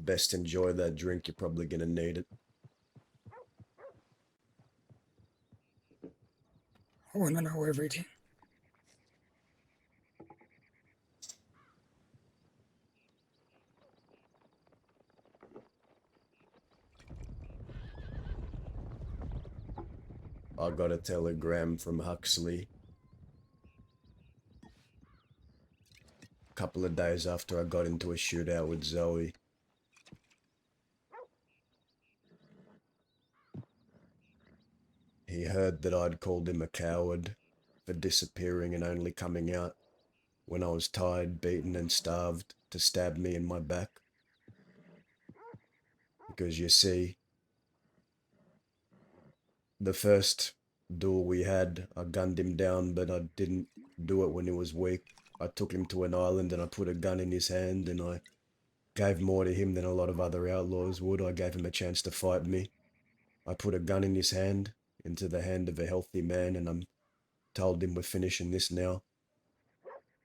Best enjoy that drink, you're probably gonna need it. I want to know everything. I got a telegram from Huxley a couple of days after I got into a shootout with Zoe. He heard that I'd called him a coward for disappearing and only coming out when I was tired, beaten, and starved to stab me in my back. Because you see, the first duel we had, I gunned him down, but I didn't do it when he was weak. I took him to an island and I put a gun in his hand and I gave more to him than a lot of other outlaws would. I gave him a chance to fight me. I put a gun in his hand, into the hand of a healthy man, and I told him we're finishing this now.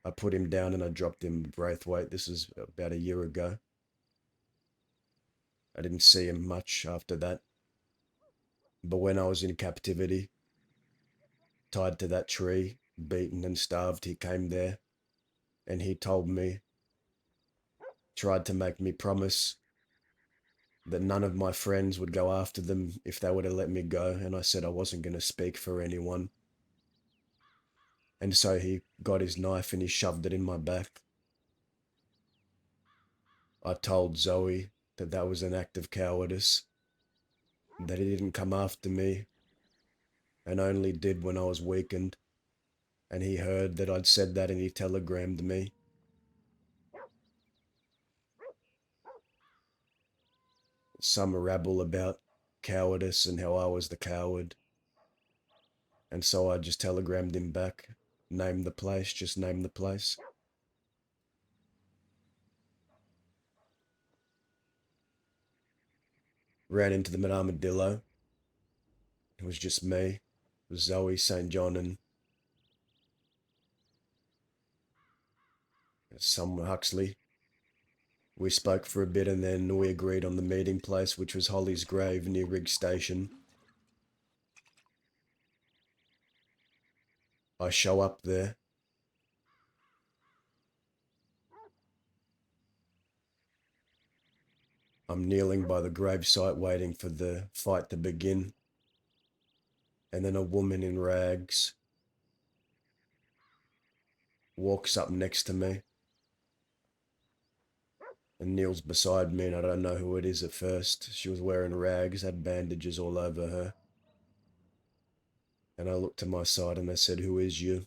I put him down and I dropped him Braithwaite. This is about a year ago. I didn't see him much after that. But when I was in captivity, tied to that tree, beaten and starved, he came there and he told me, tried to make me promise that none of my friends would go after them if they were to let me go. And I said I wasn't going to speak for anyone. And so he got his knife and he shoved it in my back. I told Zoe that that was an act of cowardice, that he didn't come after me and only did when I was weakened. And he heard that I'd said that and he telegrammed me. Some rabble about cowardice and how I was the coward. And so I just telegrammed him back. Name the place, just name the place. Ran into them at Armadillo. It was just me. It was Zoe, St. John, and some Huxley. We spoke for a bit and then we agreed on the meeting place, which was Holly's Grave near Riggs Station. I show up there. I'm kneeling by the gravesite waiting for the fight to begin. And then a woman in rags walks up next to me and kneels beside me, and I don't know who it is at first. She was wearing rags, had bandages all over her. And I looked to my side and I said, "Who is you?"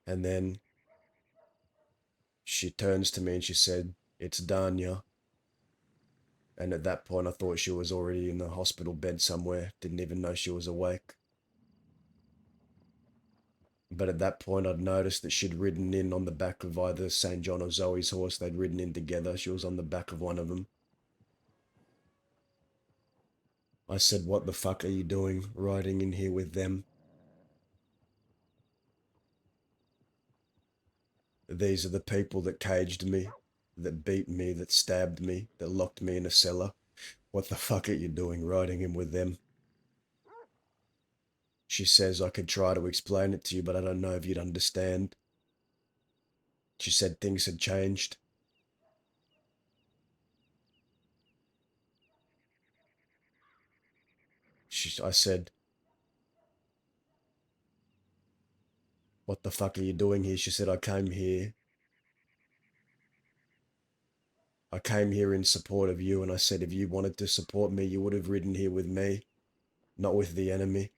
And then she turns to me and she said, "It's Danya." And at that point I thought she was already in the hospital bed somewhere, didn't even know she was awake. But at that point I'd noticed that she'd ridden in on the back of either St. John or Zoe's horse. They'd ridden in together. She was on the back of one of them. I said, "What the fuck are you doing riding in here with them?" "These are the people that caged me, that beat me, that stabbed me, that locked me in a cellar. What the fuck are you doing riding in with them?" She says, "I could try to explain it to you, but I don't know if you'd understand." She said things had changed. I said, "What the fuck are you doing here?" She said, I came here in support of you." And I said, "If you wanted to support me, you would have ridden here with me, not with the enemy.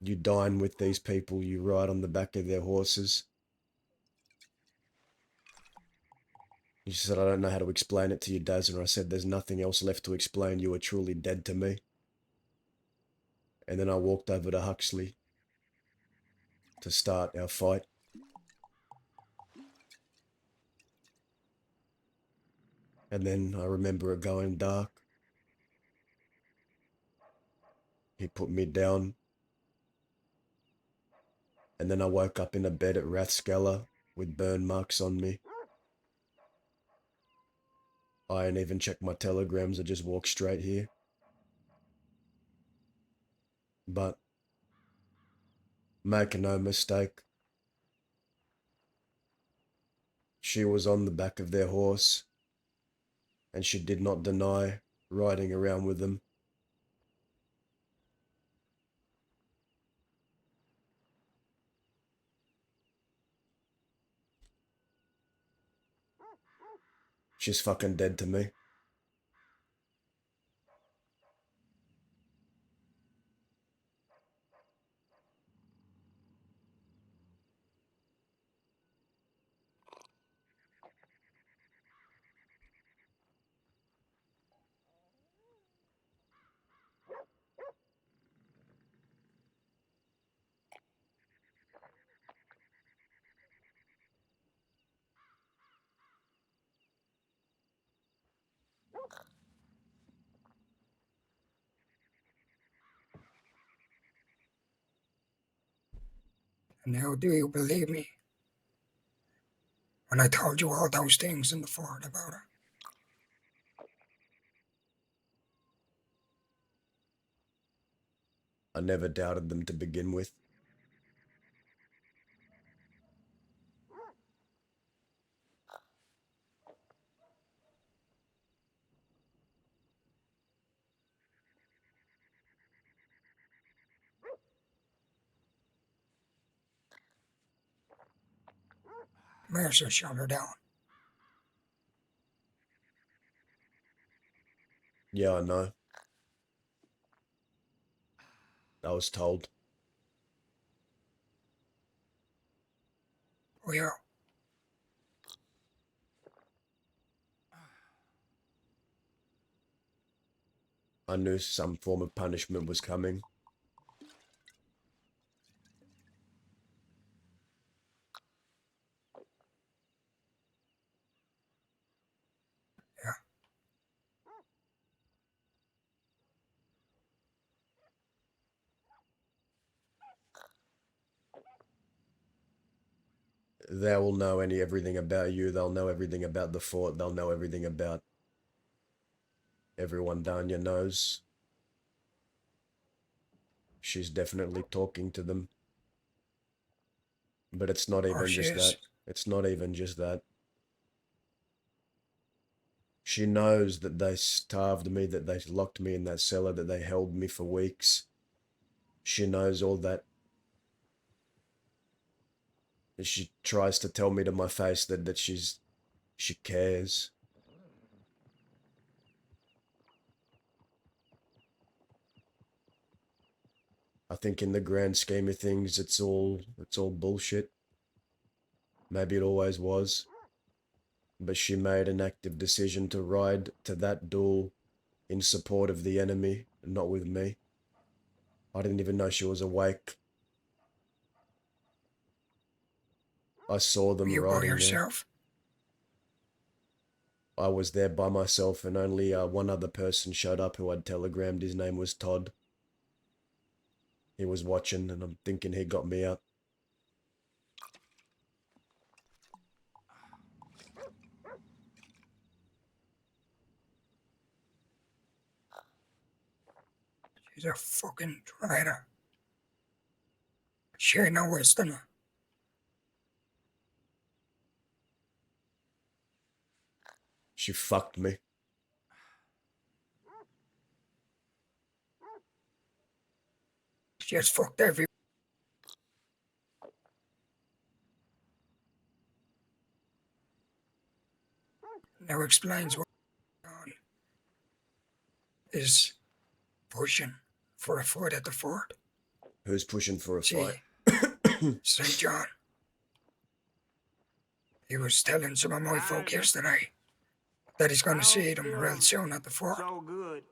You dine with these people, you ride on the back of their horses." She said, "I don't know how to explain it to you, Daz." And I said, "There's nothing else left to explain. You are truly dead to me." And then I walked over to Huxley to start our fight. And then I remember it going dark. He put me down. And then I woke up in a bed at Rathskeller with burn marks on me. I ain't even checked my telegrams, I just walked straight here. But make no mistake, she was on the back of their horse, and she did not deny riding around with them. She's fucking dead to me. And now do you believe me when I told you all those things in the fort about her? I never doubted them to begin with. Mercer shut her down. Yeah, I know. I was told. Oh, yeah. I knew some form of punishment was coming. Yeah. They will know everything about you. They'll know everything about the fort. They'll know everything about everyone down your nose. She's definitely talking to them. But it's not Or even she just is. that. It's not even just that. She knows that they starved me, that they locked me in that cellar, that they held me for weeks. She knows all that. And she tries to tell me to my face that she cares. I think in the grand scheme of things, it's all bullshit. Maybe it always was. But she made an active decision to ride to that duel in support of the enemy, not with me. I didn't even know she was awake. I saw Were them you by riding there. yourself? I was there by myself, and only one other person showed up who had telegrammed. His name was Todd. He was watching, and I'm thinking he got me out. She's a fucking traitor. She ain't no worse than her. She fucked me. She has fucked everyone. Now explains what John is pushing for a fight at the fort. Who's pushing for a fight? See, St. John. He was telling some of my folk yesterday that he's going to see them real soon at the fort. So good.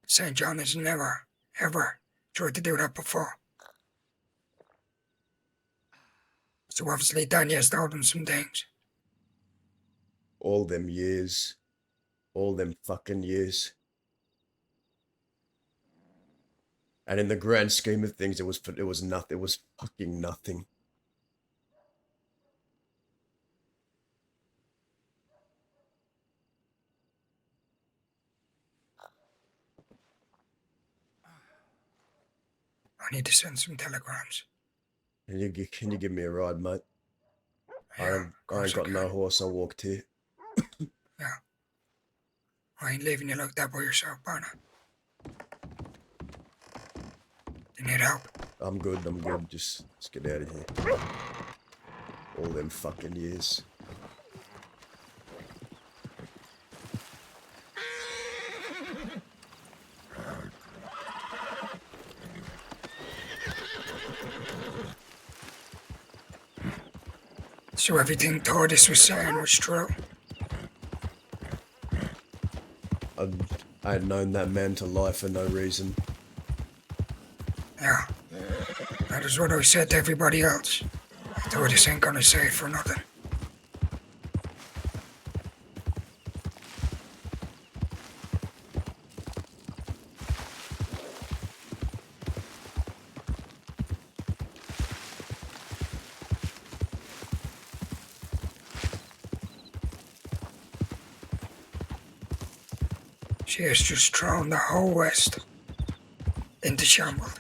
St. John has never, ever tried to do that before. So obviously Danya's told him some things. All them years. All them fucking years. And in the grand scheme of things, it was nothing. It was fucking nothing. I need to send some telegrams. Can you give me a ride, mate? Yeah, of I ain't course I got no can. horse. I walked here. Yeah. I ain't leaving you like that by yourself, partner. You need help? I'm good. I'm good. Just let's get out of here. All them fucking years. So everything Tortoise was saying was true? I had known that man to lie for no reason. Yeah. That is what I said to everybody else. Tortoise ain't gonna say it for nothing. She has just thrown the whole West into shambles.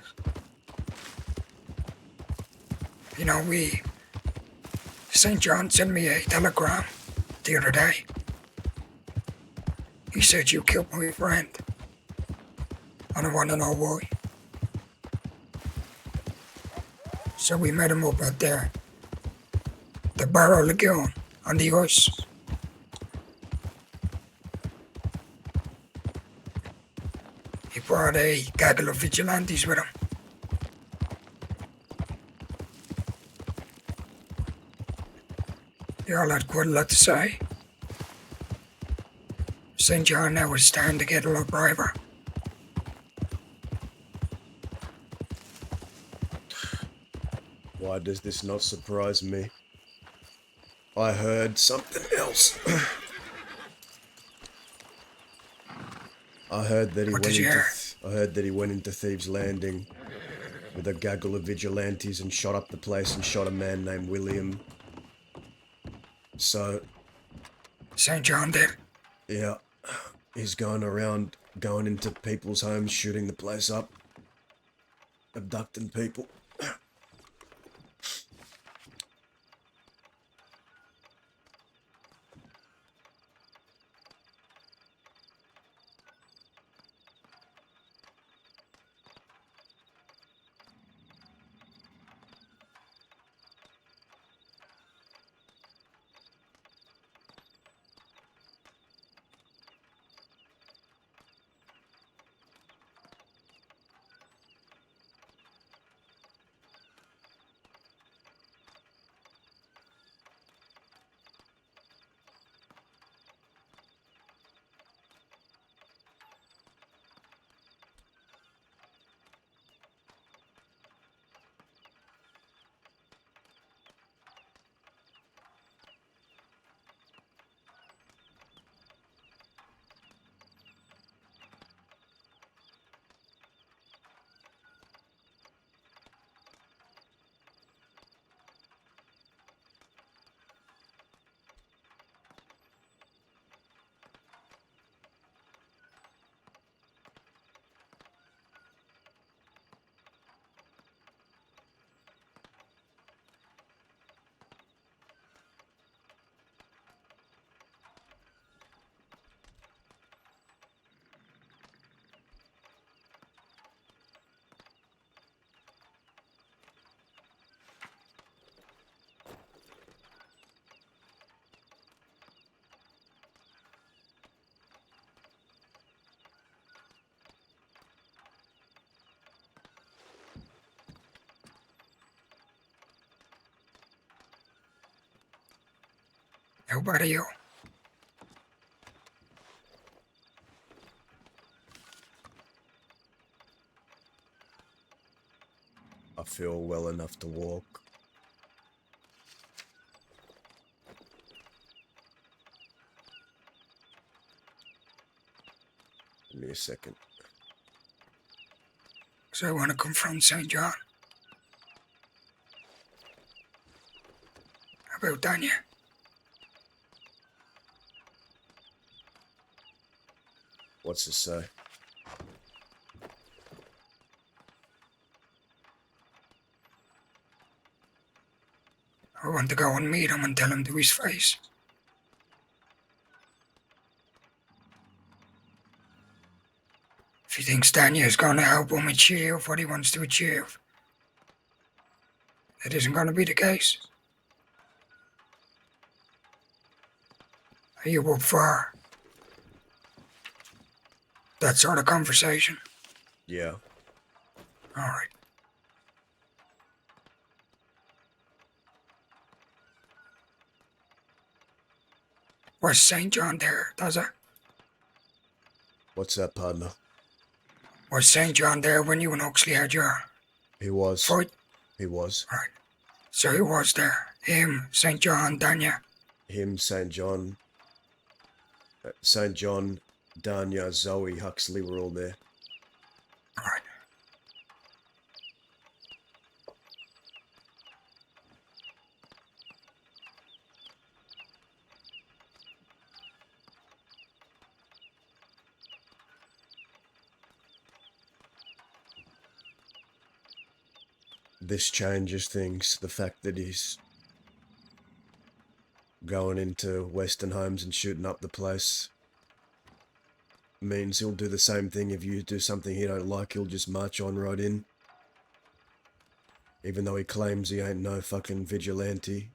You know, St. John sent me a telegram the other day. He said you killed my friend. And I want to know why. So we met him up at the Barrow Lagoon on the ice. He brought a gaggle of vigilantes with him. They all had quite a lot to say. St. John now was starting to get a lot braver. Why does this not surprise me? I heard something else. I heard that he What went did you into hear? I heard that he went into Thieves' Landing with a gaggle of vigilantes and shot up the place and shot a man named William. So, St. John did. yeah, he's going around, going into people's homes, shooting the place up, abducting people. How about you? I feel well enough to walk. Give me a second. because I want to confront St. John. About Danya. What's this say? I want to go and meet him and tell him to his face. If he thinks Danya is going to help him achieve what he wants to achieve, that isn't going to be the case. Are you up for that sort of conversation? Yeah. All right. Was St. John there, does it? What's that, partner? Was St. John there when you and Oxley had your He was. fight? He was. Right. So he was there. Him, St. John, Danya. Him, St. John, Danya, Zoe, Huxley were all there. Right. This changes things. The fact that he's going into Western homes and shooting up the place means he'll do the same thing. If you do something he don't like, he'll just march on right in. Even though he claims he ain't no fucking vigilante.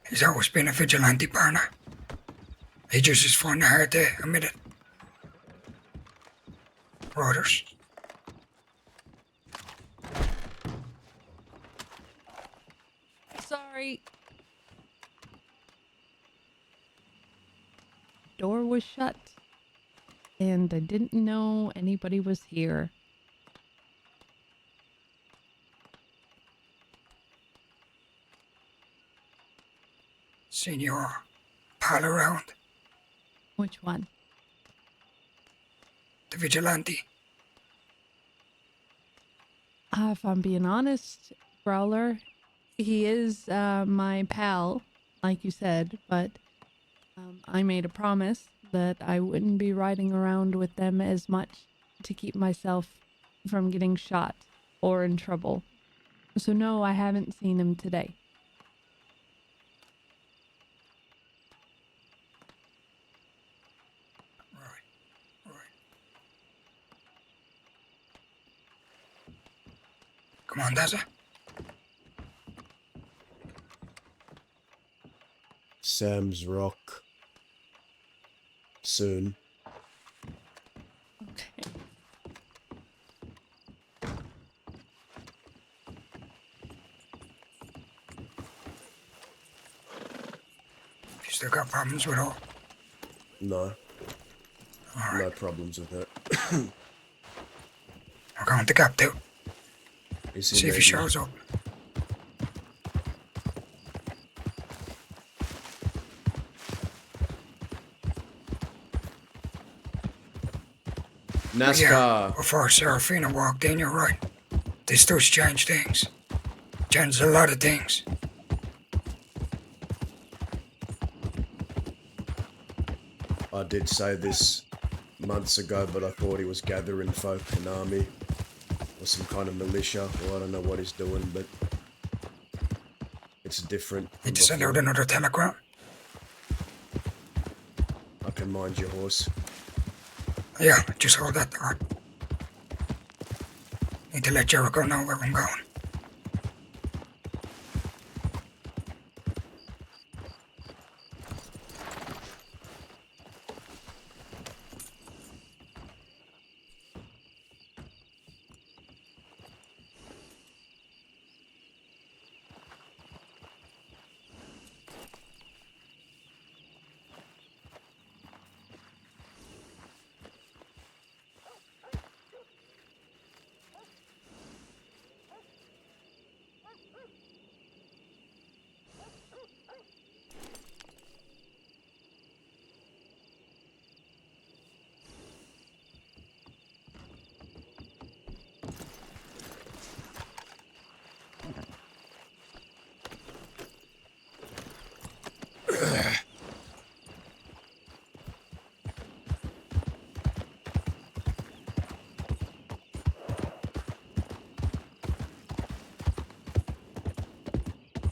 He's always been a vigilante partner. He just is finding it hard to admit it. Reuters. Sorry. Door was shut, and I didn't know anybody was here. Seen your pal around, Which one? the vigilante. If I'm being honest, Growler, he is my pal, like you said, but I made a promise that I wouldn't be riding around with them as much to keep myself from getting shot or in trouble. So no, I haven't seen him today. Right. Come on, Daza. Sam's Rock. Soon. Okay. You still got problems with all? No. All right. No problems with that. We're going to Gap too. Is See if he maybe- shows up. NASCAR. Yeah, before Serafina walked in, you're right. This does change things. Changes a lot of things. I did say this months ago, but I thought he was gathering folk, an army, or some kind of militia, or I don't know what he's doing, but it's different. Need to send out another telegram. I can mind your horse. Yeah, just hold that thought. Need to let Jericho know where I'm going.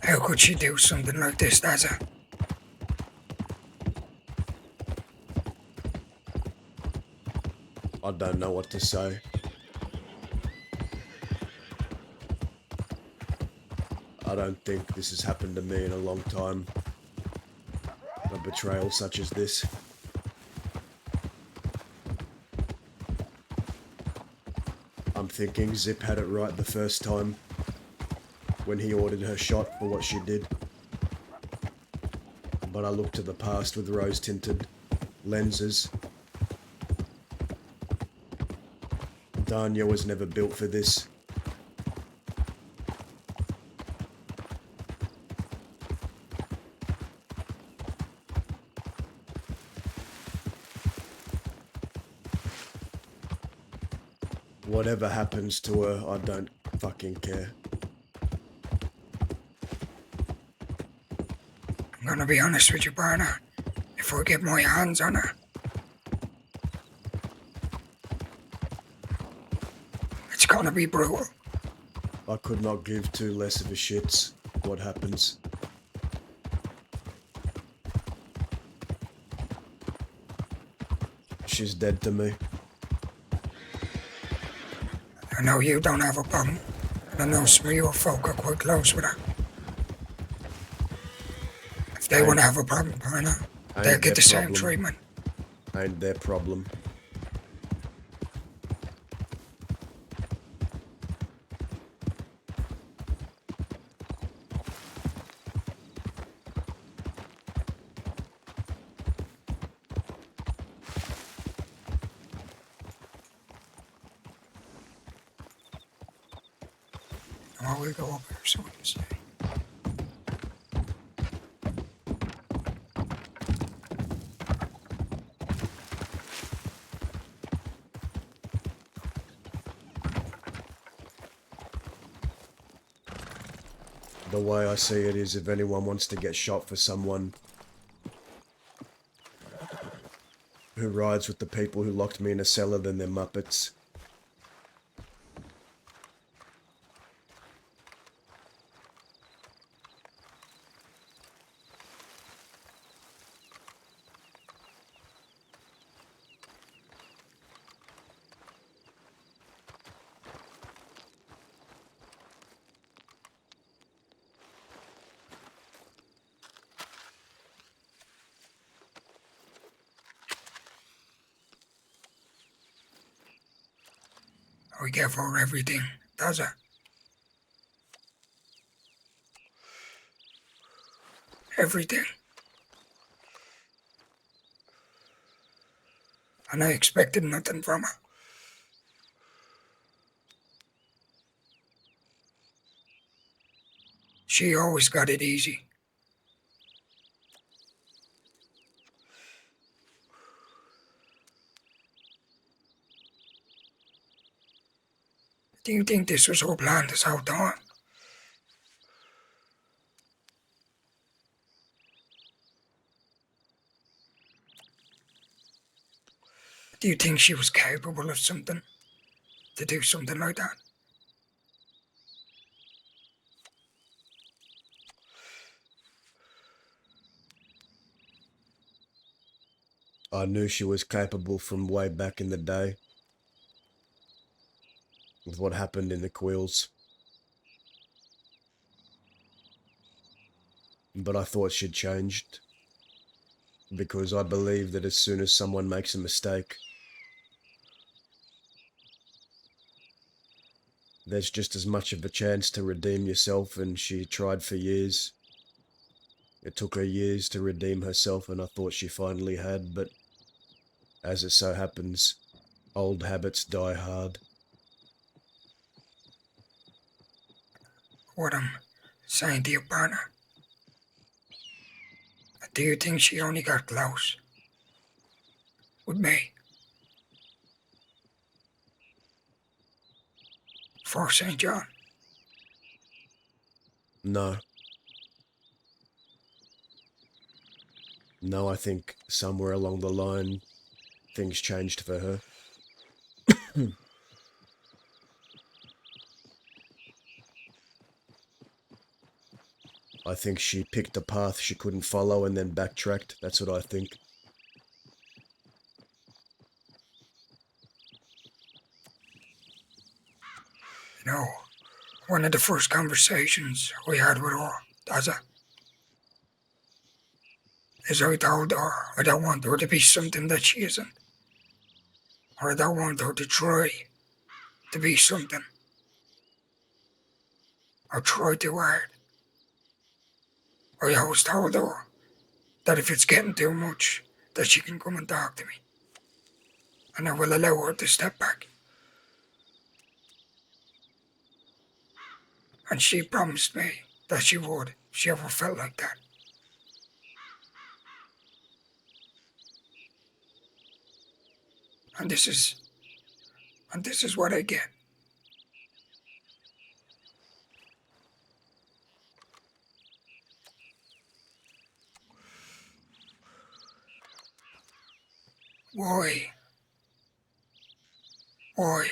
How could she do something like this, Daza? I don't know what to say. I don't think this has happened to me in a long time. A betrayal such as this. I'm thinking Zip had it right the first time when he ordered her shot for what she did. But I look to the past with rose-tinted lenses. Danya was never built for this. Whatever happens to her, I don't fucking care. I'm gonna be honest with you, Barna. If I get my hands on her, it's gonna be brutal. I could not give two less of a shits what happens. She's dead to me. I know you don't have a problem, and I know some of your folk are quite close with her. If they want to have a problem, Barna, they'll get the same treatment. Ain't their problem. I will go over here so we can see. The way I see it is, if anyone wants to get shot for someone who rides with the people who locked me in a cellar, then they're Muppets. We give her everything, does it? Everything. And I expected nothing from her. She always got it easy. Do you think this was all planned this whole time? Do you think she was capable of something? To do something like that? I knew she was capable from way back in the day. With what happened in the Quills. But I thought she'd changed. Because I believe that as soon as someone makes a mistake, there's just as much of a chance to redeem yourself, and she tried for years. It took her years to redeem herself, and I thought she finally had, but as it so happens, old habits die hard. What I'm saying to you, Barna. Do you think she only got close with me for St. John? No. No, I think somewhere along the line, things changed for her. I think she picked a path she couldn't follow and then backtracked. That's what I think. You know, one of the first conversations we had with her, Daza, is I told her I don't want her to be something that she isn't. Or I don't want her to try to be something. Or try too hard. I always told her that if it's getting too much, that she can come and talk to me. And I will allow her to step back. And she promised me that she would if she ever felt like that. And this is what I get. Why? Why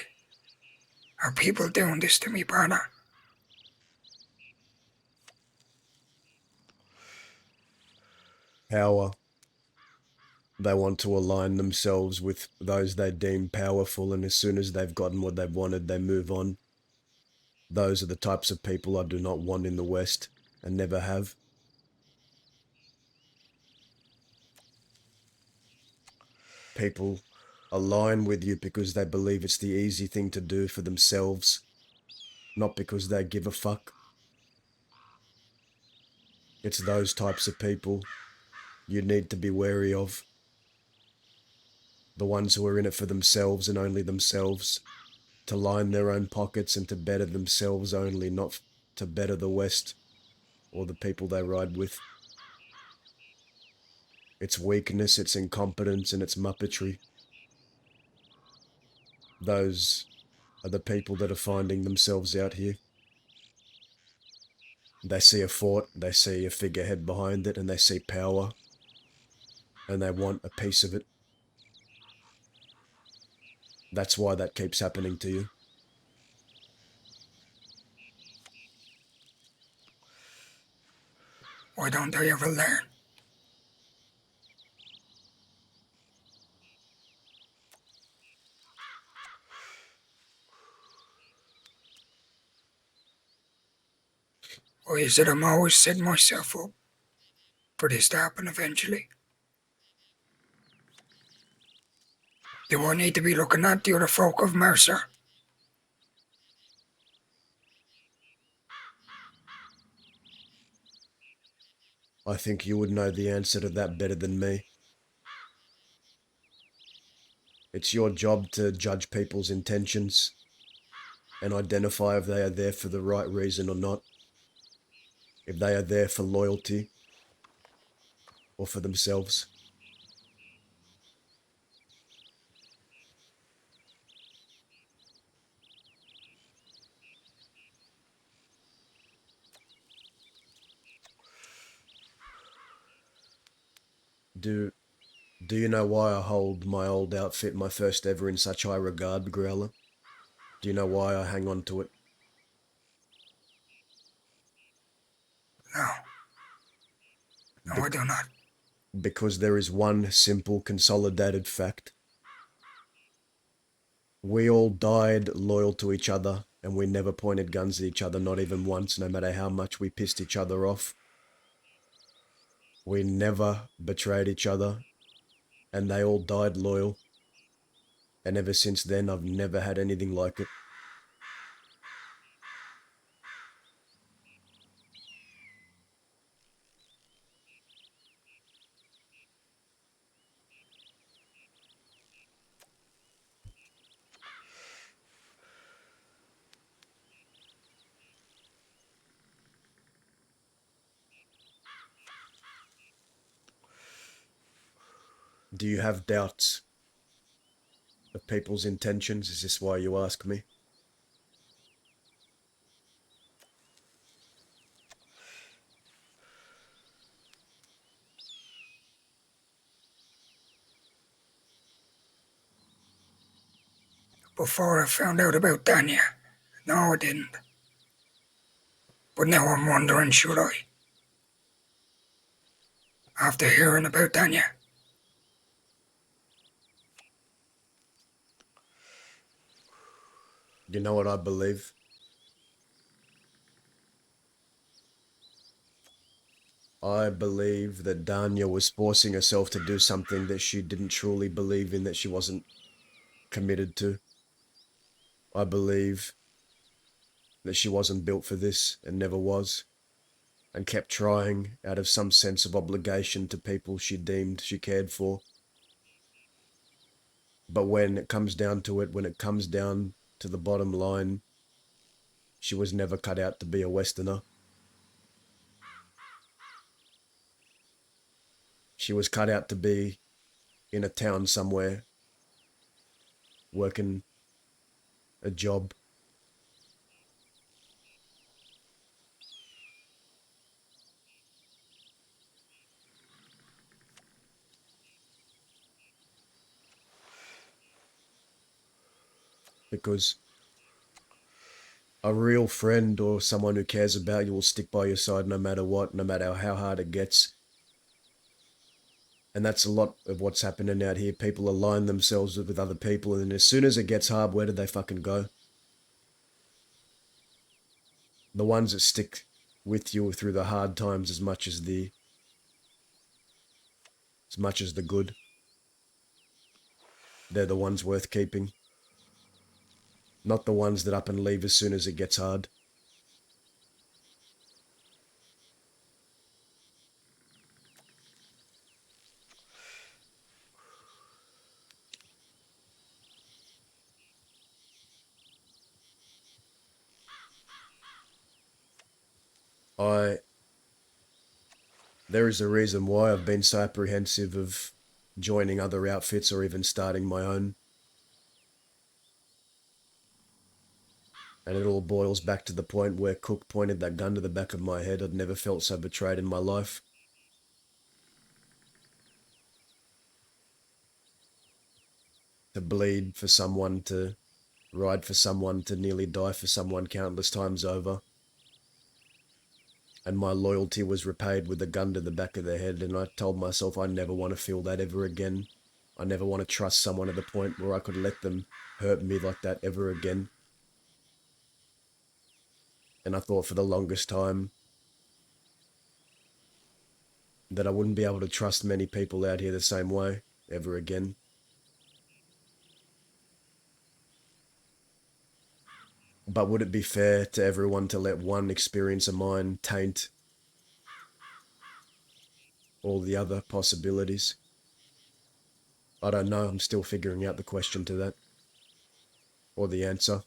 are people doing this to me, brother? Power. They want to align themselves with those they deem powerful, and as soon as they've gotten what they've wanted, they move on. Those are the types of people I do not want in the West, and never have. People align with you because they believe it's the easy thing to do for themselves, not because they give a fuck. It's those types of people you need to be wary of. The ones who are in it for themselves and only themselves, to line their own pockets and to better themselves only, not to better the West or the people they ride with. It's weakness, it's incompetence, and it's muppetry. Those are the people that are finding themselves out here. They see a fort, they see a figurehead behind it, and they see power, and they want a piece of it. That's why that keeps happening to you. Why don't I ever learn? Why is it I'm always setting myself up for this to happen eventually? Do I need to be looking at the other folk of Mercer? I think you would know the answer to that better than me. It's your job to judge people's intentions and identify if they are there for the right reason or not. If they are there for loyalty or for themselves. Do you know why I hold my old outfit, my first ever, in such high regard, Growler? Do you know why I hang on to it? No. No, I do not. Because there is one simple consolidated fact. We all died loyal to each other, and we never pointed guns at each other, not even once, no matter how much we pissed each other off. We never betrayed each other, and they all died loyal. And ever since then, I've never had anything like it. Do you have doubts of people's intentions? Is this why you ask me? Before I found out about Danya, no, I didn't. But now I'm wondering, should I? after hearing about Danya. You know what I believe? I believe that Danya was forcing herself to do something that she didn't truly believe in, that she wasn't committed to. I believe that she wasn't built for this and never was, and kept trying out of some sense of obligation to people she deemed she cared for. But when it comes down to it, when it comes down to the bottom line, she was never cut out to be a Westerner. She was cut out to be in a town somewhere, working a job. Because a real friend or someone who cares about you will stick by your side no matter what, no matter how hard it gets. And that's a lot of what's happening out here. People align themselves with other people, and as soon as it gets hard, where do they fucking go? The ones that stick with you through the hard times as much as the good, they're the ones worth keeping. Not the ones that up and leave as soon as it gets hard. There is a reason why I've been so apprehensive of joining other outfits or even starting my own. And it all boils back to the point where Cook pointed that gun to the back of my head. I'd never felt so betrayed in my life. To bleed for someone, to ride for someone, to nearly die for someone countless times over. And my loyalty was repaid with a gun to the back of their head, and I told myself I never want to feel that ever again. I never want to trust someone to the point where I could let them hurt me like that ever again. And I thought for the longest time that I wouldn't be able to trust many people out here the same way ever again. But would it be fair to everyone to let one experience of mine taint all the other possibilities? I don't know. I'm still figuring out the question to that, or the answer.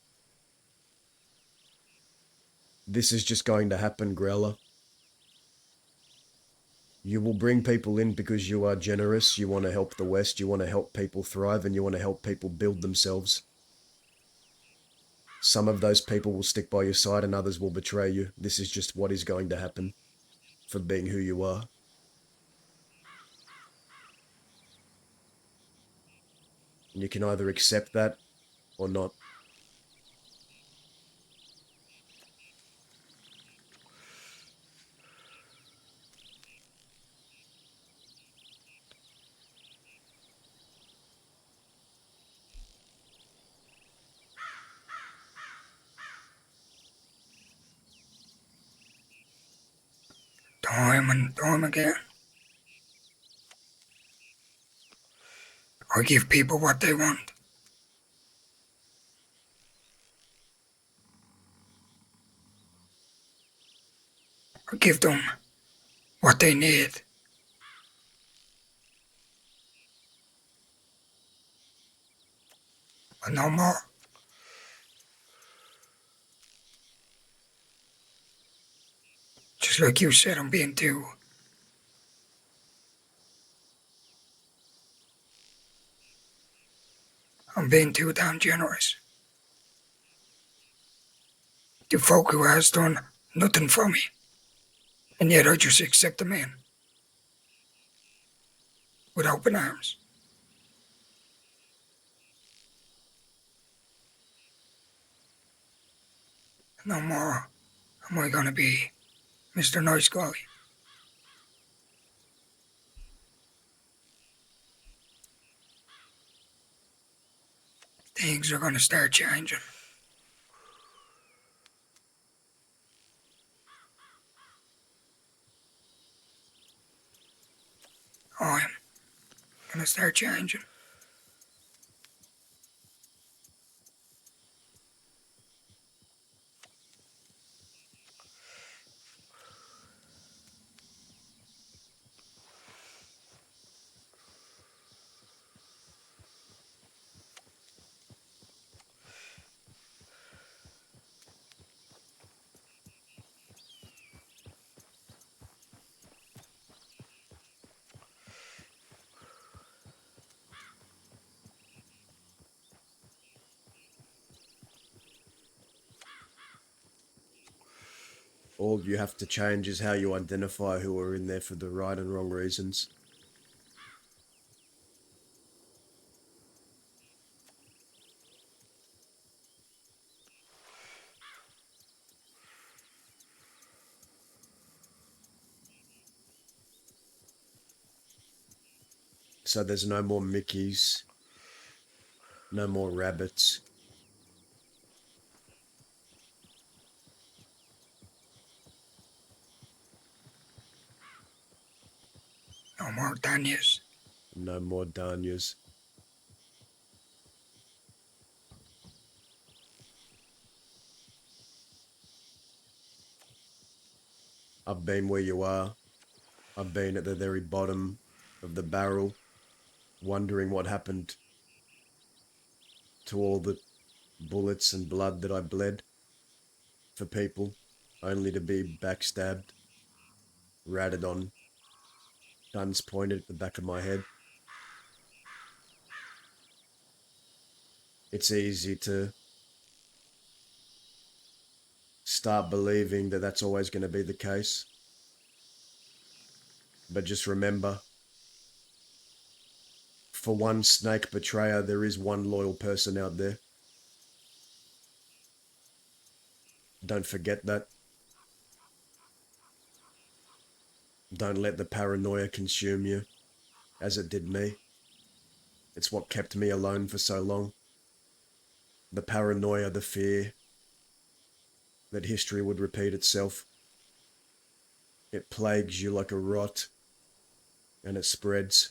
This is just going to happen, Growler. You will bring people in because you are generous, you want to help the West, you want to help people thrive, and you want to help people build themselves. Some of those people will stick by your side and others will betray you. This is just what is going to happen for being who you are. And you can either accept that or not. Time and time again, I give people what they want. I give them what they need. And no more. Just like you said, I'm being too damn generous. To folk who has done nothing for me. And yet I just accept them in. With open arms. No more am I gonna be Mr. Nice Guy. things are going to start changing. I'm going to start changing. All you have to change is how you identify who are in there for the right and wrong reasons. So there's no more Mickeys, no more rabbits. No more Daniels. No more Danyas. I've been where you are. I've been at the very bottom of the barrel, wondering what happened to all the bullets and blood that I bled for people, only to be backstabbed, ratted on, guns pointed at the back of my head. It's easy to start believing that that's always going to be the case. But just remember, for one snake betrayer, there is one loyal person out there. Don't forget that. Don't let the paranoia consume you, as it did me. It's what kept me alone for so long. The paranoia, the fear that history would repeat itself. It plagues you like a rot, and it spreads.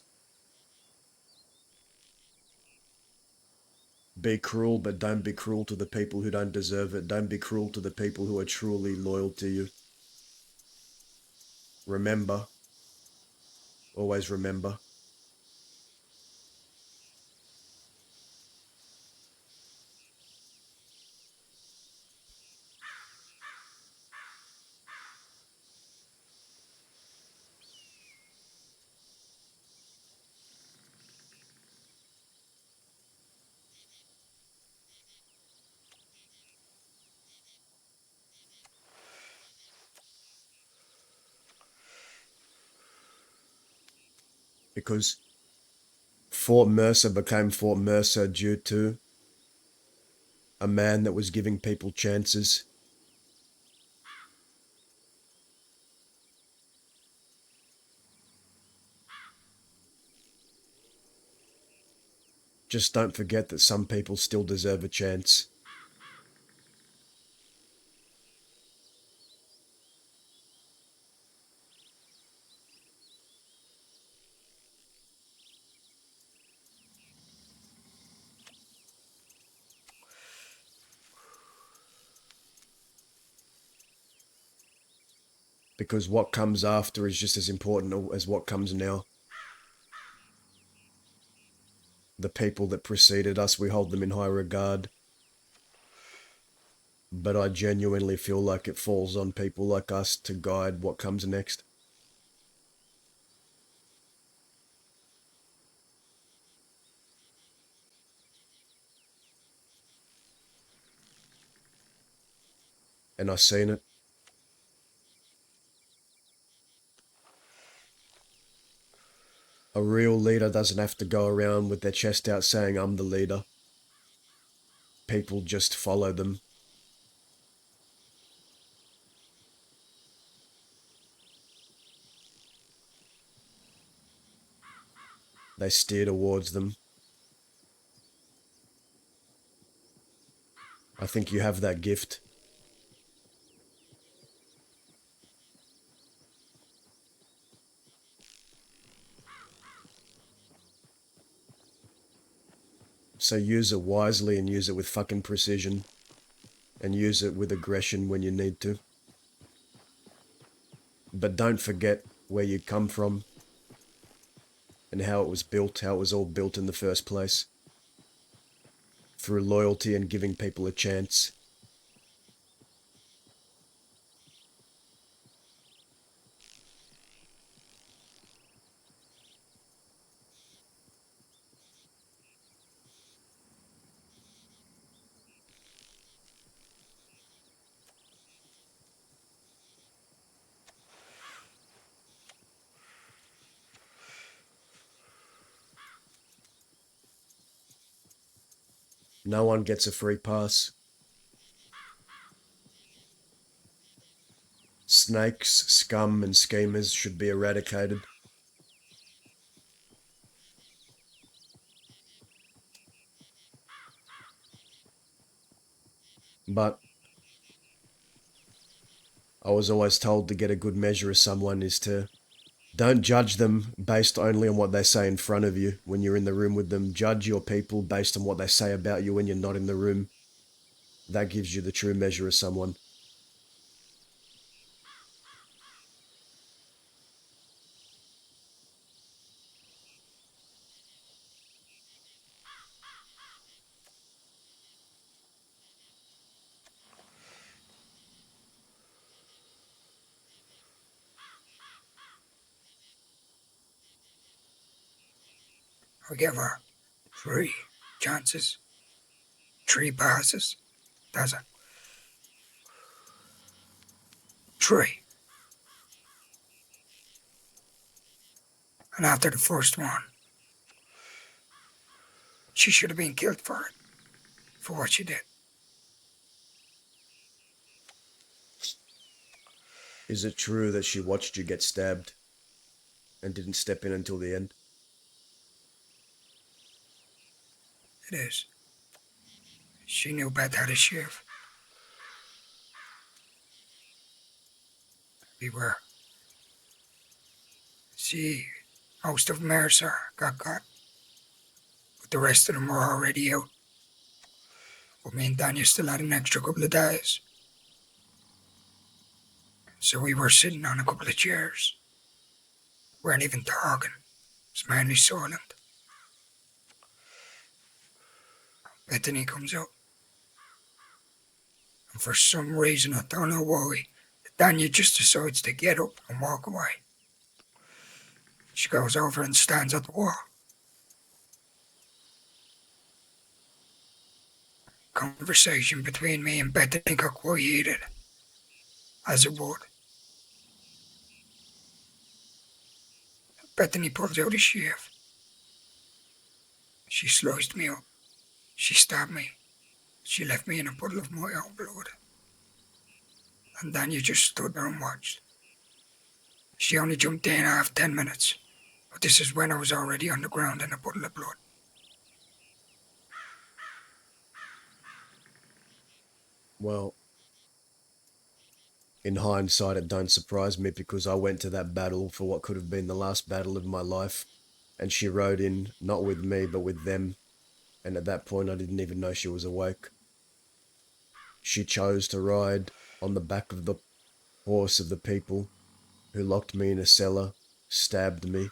Be cruel, but don't be cruel to the people who don't deserve it. Don't be cruel to the people who are truly loyal to you. Remember, always remember, because Fort Mercer became Fort Mercer due to a man that was giving people chances. Just don't forget that some people still deserve a chance. Because what comes after is just as important as what comes now. The people that preceded us, we hold them in high regard. But I genuinely feel like it falls on people like us to guide what comes next. And I've seen it. A real leader doesn't have to go around with their chest out saying, I'm the leader. People just follow them. They steer towards them. I think you have that gift. So use it wisely and use it with fucking precision. And use it with aggression when you need to. But don't forget where you come from and how it was built, how it was all built in the first place. Through loyalty and giving people a chance. No one gets a free pass. Snakes, scum, and schemers should be eradicated. But I was always told to get a good measure of someone is to don't judge them based only on what they say in front of you when you're in the room with them. Judge your people based on what they say about you when you're not in the room. That gives you the true measure of someone. I give her 3 chances, 3 passes. That's it. 3. And after the first one, she should have been killed for it, for what she did. Is it true that she watched you get stabbed and didn't step in until the end? It is. She knew Beth had a shiv. We were. See, most of Mercer got caught, but the rest of them were already out. But me and Danya still had an extra couple of days. So we were sitting on a couple of chairs. Weren't even talking. It was mainly silent. Bethany comes out. And for some reason, I don't know why, Danya just decides to get up and walk away. She goes over and stands at the wall. Conversation between me and Bethany got quieted, as it would. Bethany pulls out a shiv. She sliced me up. She stabbed me. She left me in a puddle of my own blood. And Danya just stood there and watched. She only jumped in after 10 minutes, but this is when I was already on the ground in a puddle of blood. Well, in hindsight, it don't surprise me because I went to that battle for what could have been the last battle of my life, and she rode in, not with me, but with them, and at that point I didn't even know she was awake. She chose to ride on the back of the horse of the people who locked me in a cellar, stabbed me,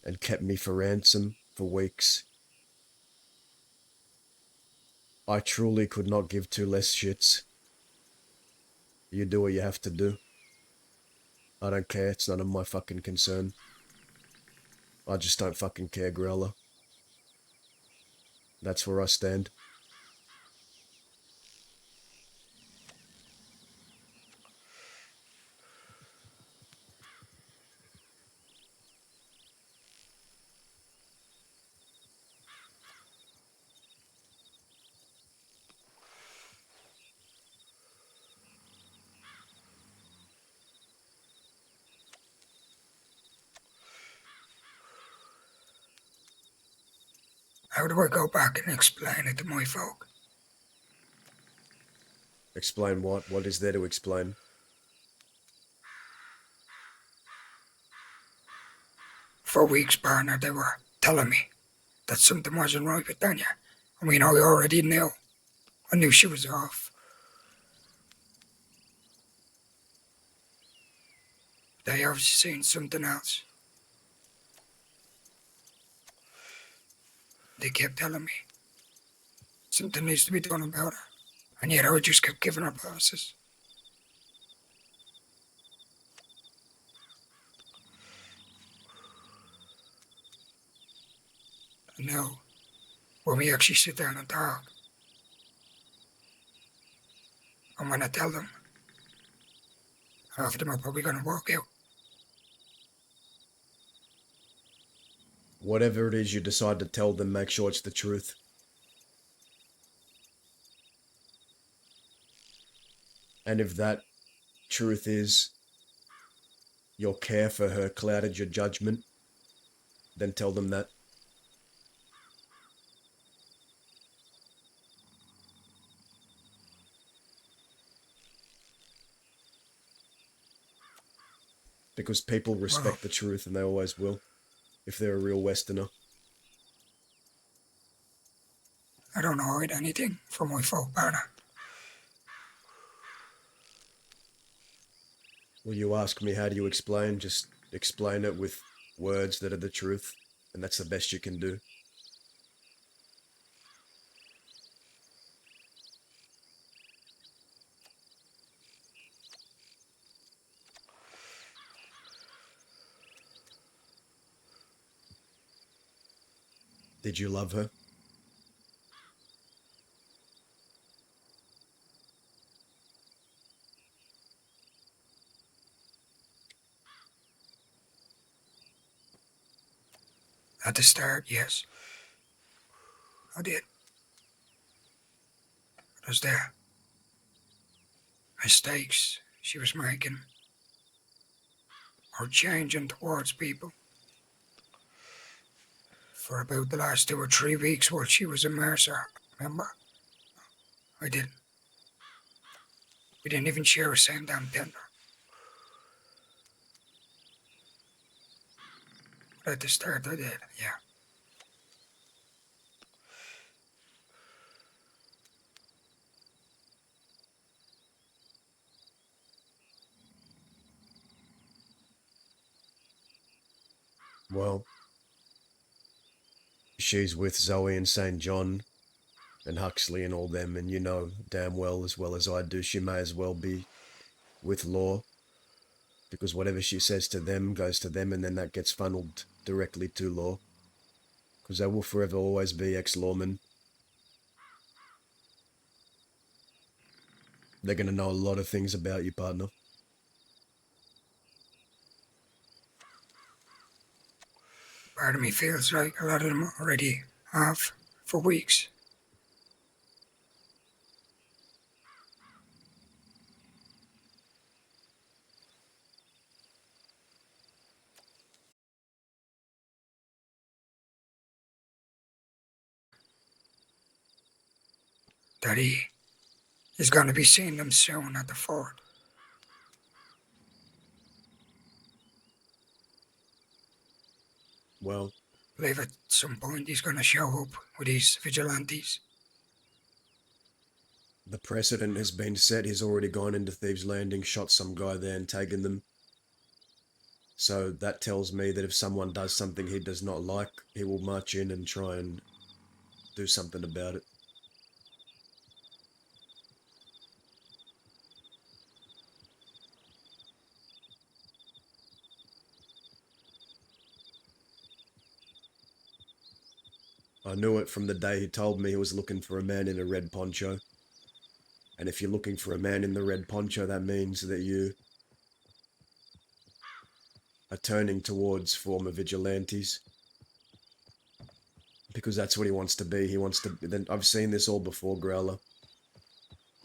and kept me for ransom for weeks. I truly could not give 2 less shits. You do what you have to do. I don't care, it's none of my fucking concern. I just don't fucking care, Growler. That's where I stand. How do I go back and explain it to my folk? Explain what? What is there to explain? For weeks, partner, they were telling me that something wasn't right with Danya. I mean, I already knew. I knew she was off. They obviously seen something else. They kept telling me something needs to be done about her. And yet I just kept giving her passes. And now, when we actually sit down and talk, I'm going to tell them. Half of them are probably going to walk out. Whatever it is you decide to tell them, make sure it's the truth. And if that truth is your care for her clouded your judgment, then tell them that. Because people respect the truth, and they always will, if they're a real Westerner. I don't hide anything from my folk, partner. Well, you ask me, how do you explain? Just explain it with words that are the truth, and that's the best you can do. Did you love her? At the start, yes. I did. It was there. Mistakes she was making. Or changing towards people. For about the last 2 or 3 weeks while she was in Mercer, remember? I didn't. We didn't even share the same damn tender. But at the start I did, yeah. Well, she's with Zoe and St. John and Huxley and all them, and you know damn well as I do, she may as well be with Law, because whatever she says to them goes to them, and then that gets funneled directly to Law, because they will forever always be ex-lawmen. They're going to know a lot of things about you, partner. Part of me feels like a lot of them already have for weeks. That he is going to be seeing them soon at the fort. Well, I believe at some point he's going to show up with his vigilantes. the precedent has been set. He's already gone into Thieves' Landing, shot some guy there and taken them. So that tells me that if someone does something he does not like, he will march in and try and do something about it. I knew it from the day he told me he was looking for a man in a red poncho. And if you're looking for a man in the red poncho, that means that you are turning towards former vigilantes. Because that's what he wants to be. He wants to... Then I've seen this all before, Growler.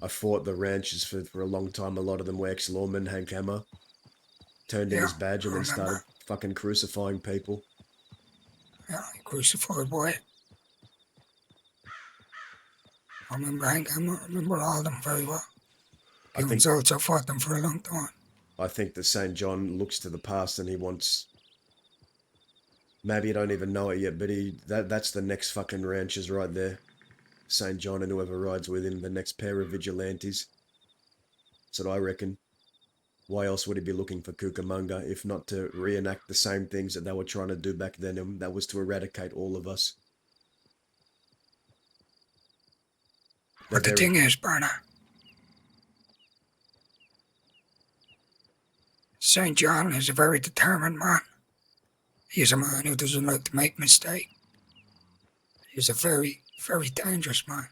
I fought the ranchers for a long time. A lot of them were ex-lawmen. Hank Hammer turned in his badge and then started fucking crucifying people. Yeah, he crucified boy. I remember Hank Hammer, I remember all of them very well. I think Humans also fought them for a long time. I think that St. John looks to the past and he wants. Maybe you don't even know it yet, but that's the next fucking ranchers right there. St. John and whoever rides with him, the next pair of vigilantes. That's what I reckon. Why else would he be looking for Cucamonga if not to reenact the same things that they were trying to do back then, and that was to eradicate all of us? But the thing is, Barna, St. John is a very determined man. He is a man who doesn't like to make mistakes. He is a very, very dangerous man.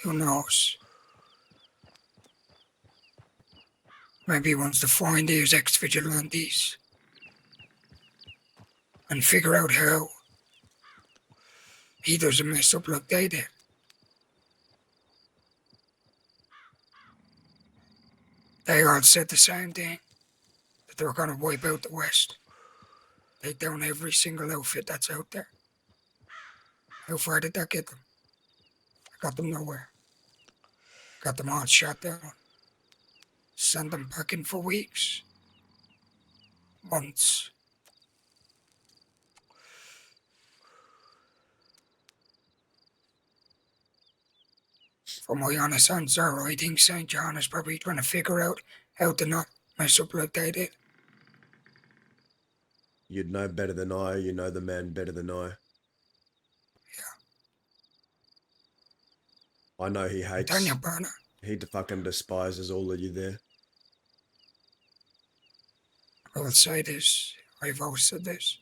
Who knows? Maybe he wants to find these ex-vigilantes and figure out how he doesn't mess up like they did. They all said the same thing, that they were going to wipe out the West. Take down every single outfit that's out there. How far did that get them? Got them nowhere. Got them all shot down. Sent them packing for weeks. Months. For my honest answer, I think St. John is probably trying to figure out how to not mess up like they did. You'd know better than I. You know the man better than I. Yeah. I know he I'm hates. telling you, Berner. He fucking despises all of you there. I will say this. I've always said this.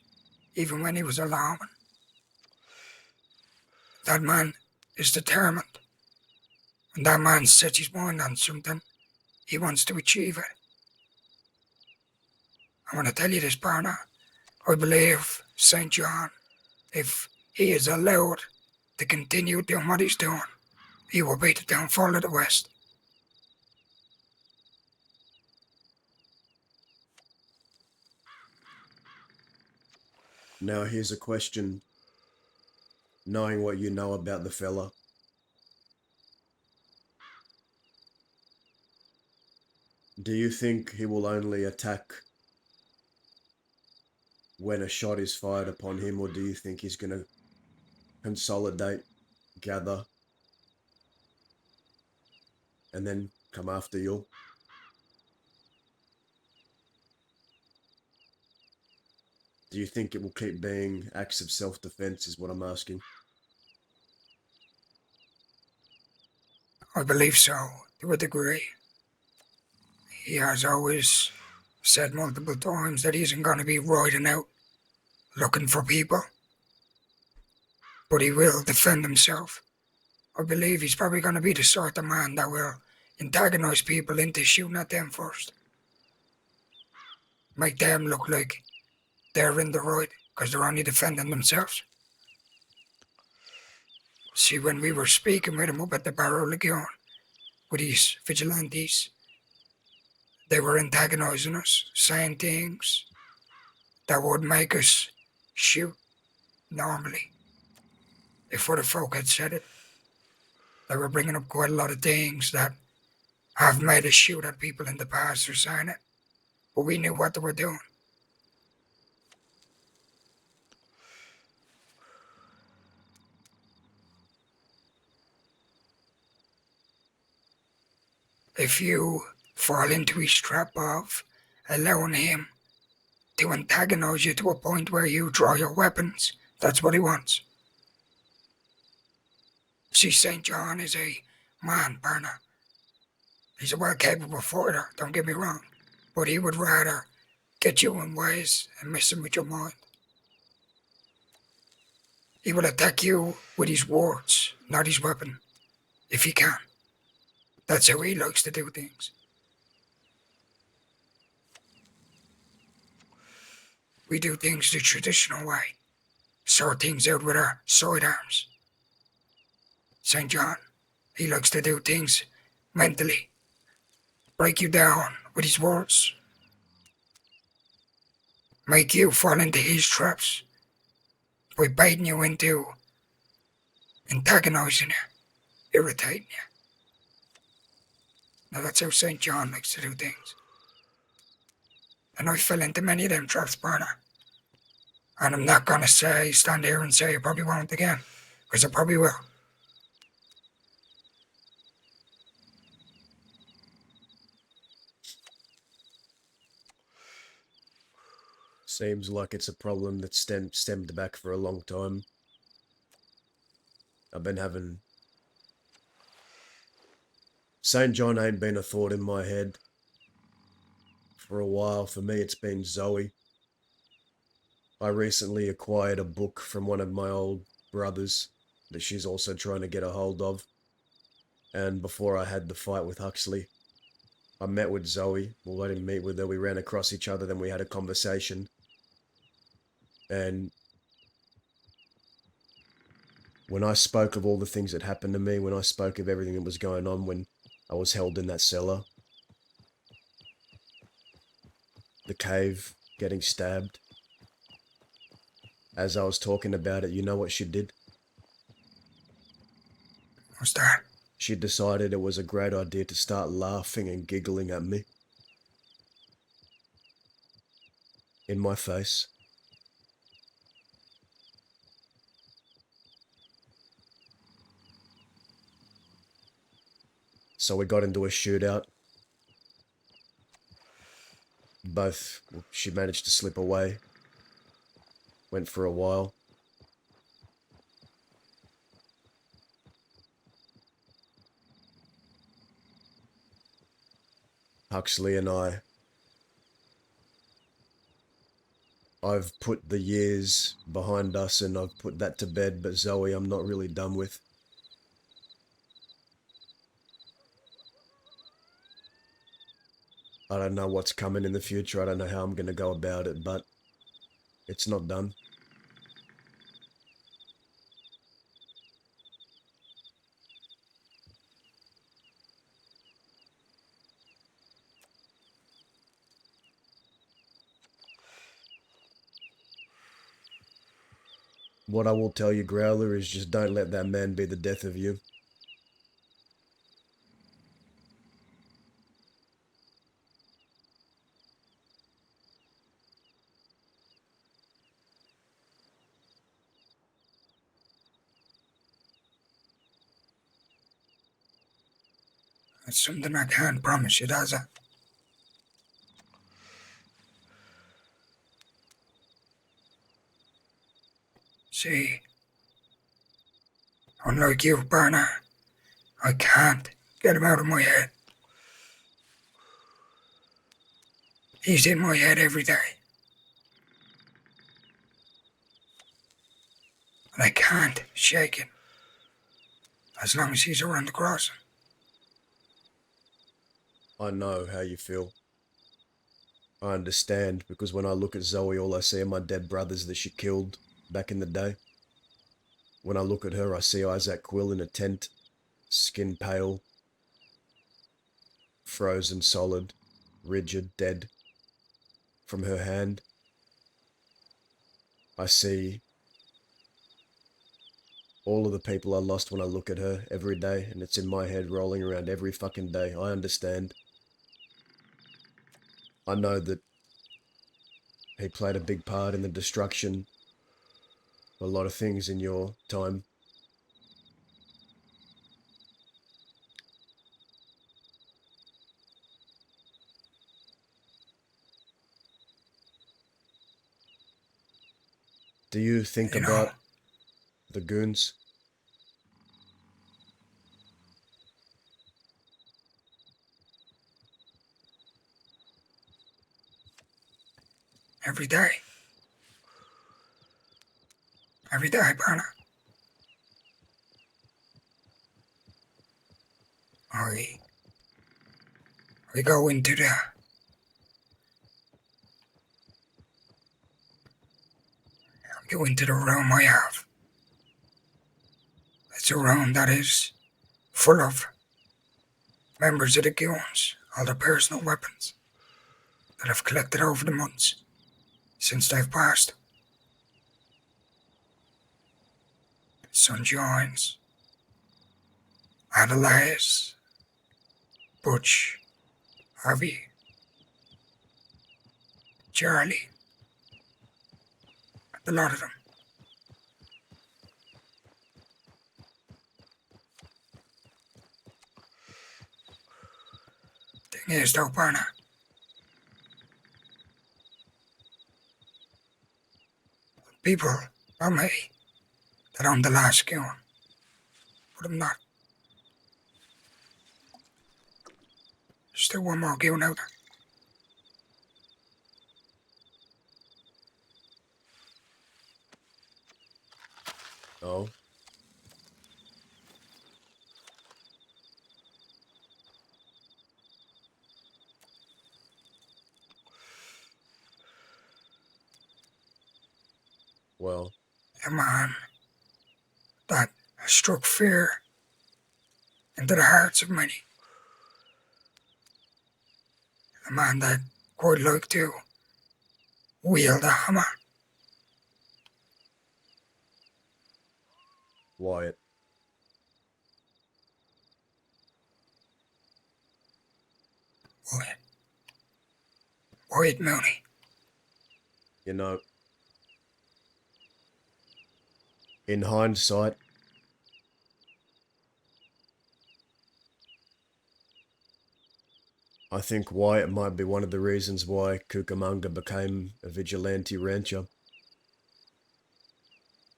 Even when he was alarming. That man is determined. When that man sets his mind on something, he wants to achieve it. I want to tell you this, Barna. I believe St. John, if he is allowed to continue doing what he's doing, he will be the downfall of the West. Now here's a question. Knowing what you know about the fella, do you think he will only attack when a shot is fired upon him, or do you think he's going to consolidate, gather, and then come after you? Do you think it will keep being acts of self-defense is what I'm asking? I believe so, to a degree. He has always said multiple times that he isn't going to be riding out looking for people, but he will defend himself. I believe he's probably going to be the sort of man that will antagonize people into shooting at them first. Make them look like they're in the right because they're only defending themselves. See, when we were speaking with him up at the Barrow Lagoon, with these vigilantes, they were antagonizing us, saying things that would make us shoot normally. If other folk had said it, they were bringing up quite a lot of things that have made us shoot at people in the past or saying it, but we knew what they were doing. If you fall into his trap of allowing him to antagonize you to a point where you draw your weapons, that's what he wants. See, St. John is a man burner. He's a well-capable fighter, don't get me wrong, but he would rather get you in ways and messing with your mind. He will attack you with his words, not his weapon, if he can. That's how he likes to do things. We do things the traditional way. Sort things out with our sidearms. St. John, he likes to do things mentally. Break you down with his words. Make you fall into his traps by baiting you into antagonising you, irritating you. Now that's how St. John likes to do things. And I fell into many of them traps, Bernard. And I'm not going to stand here and say I probably won't again, because I probably will. Seems like it's a problem that's stemmed back for a long time. I've been having... St. John ain't been a thought in my head for a while. For me, it's been Zoe. I recently acquired a book from one of my old brothers that she's also trying to get a hold of. And before I had the fight with Huxley, I met with Zoe. Well, I didn't meet with her. We ran across each other, then we had a conversation. And when I spoke of all the things that happened to me, when I spoke of everything that was going on when I was held in that cellar, the cave, getting stabbed, as I was talking about it, you know what she did? What's that? She decided it was a great idea to start laughing and giggling at me. In my face. So we got into a shootout. She managed to slip away. Went for a while. Huxley and I've put the years behind us and I've put that to bed, but Zoe I'm not really done with. I don't know what's coming in the future. I don't know how I'm going to go about it, but it's not done. What I will tell you, Growler, is just don't let that man be the death of you. It's something I can't promise you, does it? See, unlike you, Bernard, I can't get him out of my head. He's in my head every day. And I can't shake him as long as he's around the crossing. I know how you feel. I understand, because when I look at Zoe, all I see are my dead brothers that she killed back in the day. When I look at her, I see Isaac Quill in a tent, skin pale, frozen solid, rigid, dead from her hand. I see all of the people I lost when I look at her every day, and it's in my head rolling around every fucking day. I understand. I know that he played a big part in the destruction of a lot of things in your time. Do you think about the goons? Every day. Every day, Bernard. I go into the... I go into the room I have. It's a room that is full of members of the goons, all their personal weapons that I've collected over the months since they've passed. The sun shines, Adelaide, Butch, Harvey, Charlie, a lot of them. Thing is though, Barna, people are me that I'm the last goon, but I'm not. There's still one more goon out there. Oh, well, A man that has struck fear into the hearts of many. A man that would like to wield a hammer. Wyatt. Wyatt Mooney. You know, in hindsight, I think Wyatt might be one of the reasons why Cucamonga became a vigilante rancher.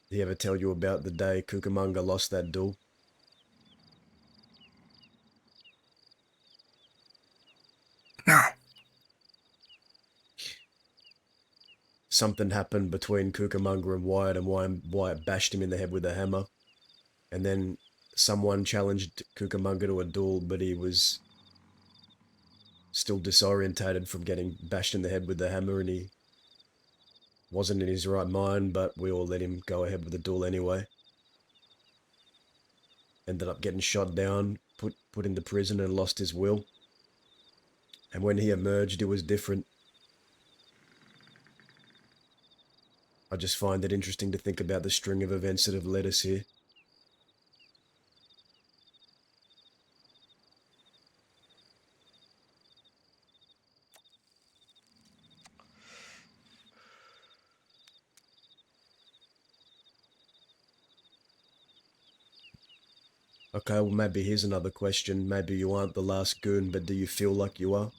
Did he ever tell you about the day Cucamonga lost that duel? No, Something happened between Cucamonga and Wyatt bashed him in the head with a hammer. And then someone challenged Cucamonga to a duel, but he was still disorientated from getting bashed in the head with the hammer, and he wasn't in his right mind, but we all let him go ahead with the duel anyway. Ended up getting shot down, put into prison, and lost his will. And when he emerged, it was different. I just find it interesting to think about the string of events that have led us here. Okay, well, maybe here's another question. Maybe you aren't the last goon, but do you feel like you are?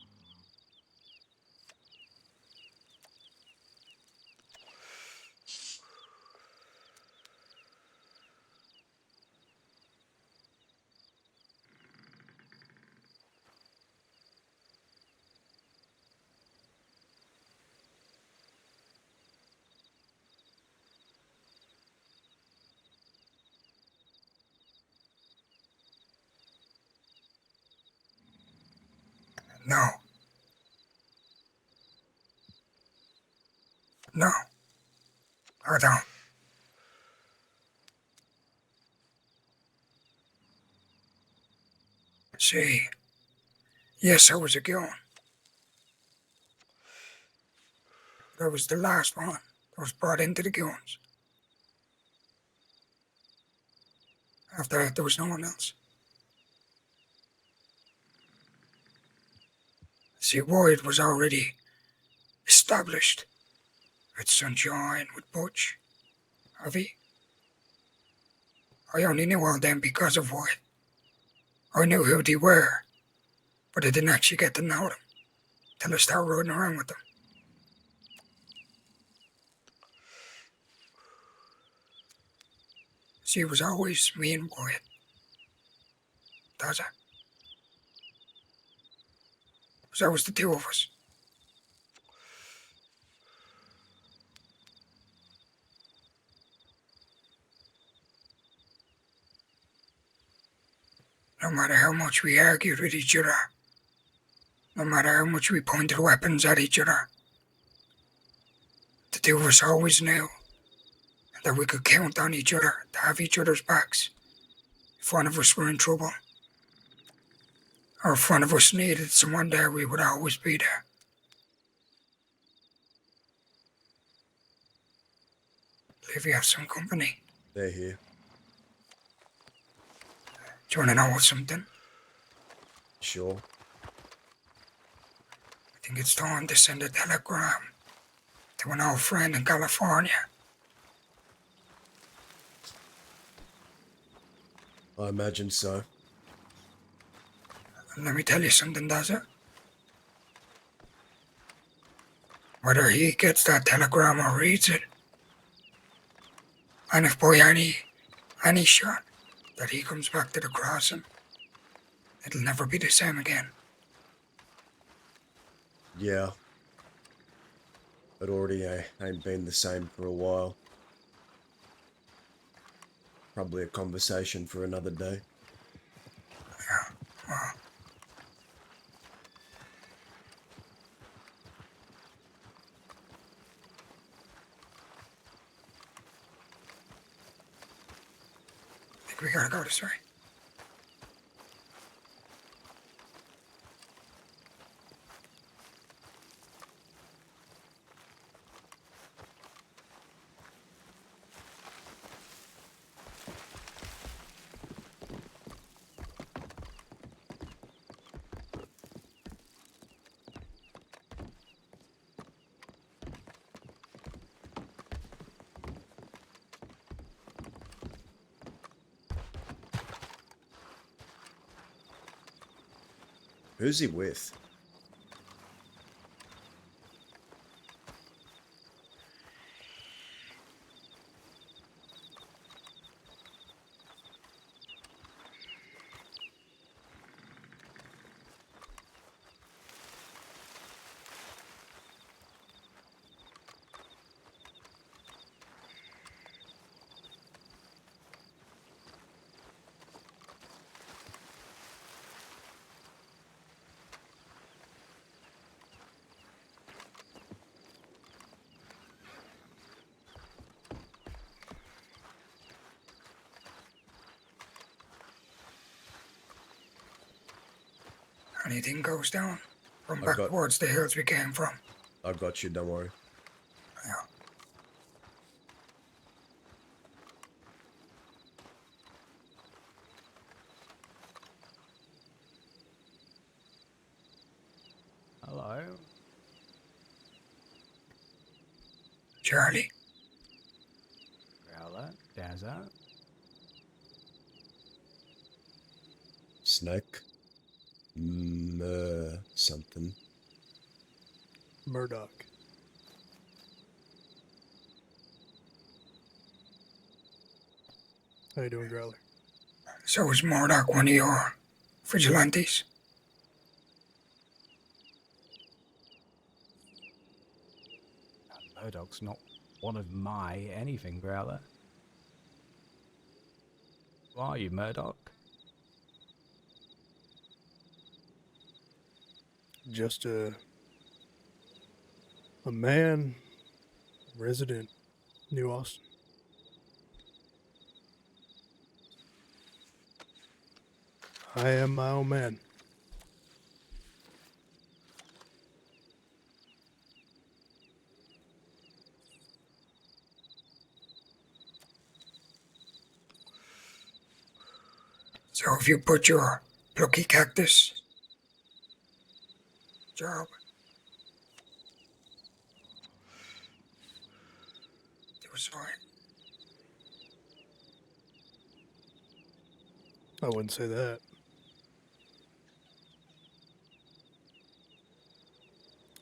no, no, I don't. See, yes, I was a goon. But I was the last one that was brought into the goons. After that, there was no one else. See, Wyatt was already established with Sunshine, with Butch, Harvey. I only knew all them because of Wyatt. I knew who they were, but I didn't actually get to know them till I started riding around with them. See, it was always me and Wyatt. That's it. It was always the two of us. No matter how much we argued with each other, no matter how much we pointed weapons at each other, the two of us always knew that we could count on each other to have each other's backs if one of us were in trouble, or if one of us needed someone there, we would always be there. Believe we have some company. They're here. Do you want to know something? Sure. I think it's time to send a telegram to an old friend in California. I imagine so. And let me tell you something, does it? Whether he gets that telegram or reads it, and if by any shot that he comes back to the crossing, it'll never be the same again. Yeah. It already ain't been the same for a while. Probably a conversation for another day. Yeah, well, I think we gotta go this way. Who's he with? Anything goes down, run I back got towards the hills we came from. I got you, don't worry. Yeah. Hello. Charlie, Growler. Dazza. Snake? Something. Murdoch. How you doing, Growler? so is Murdoch one of your vigilantes? Murdoch's not one of my anything, Growler. Who are you, Murdoch? Just a man, resident, New Austin. I am my own man. So if you put your plucky cactus job to a side, I wouldn't say that.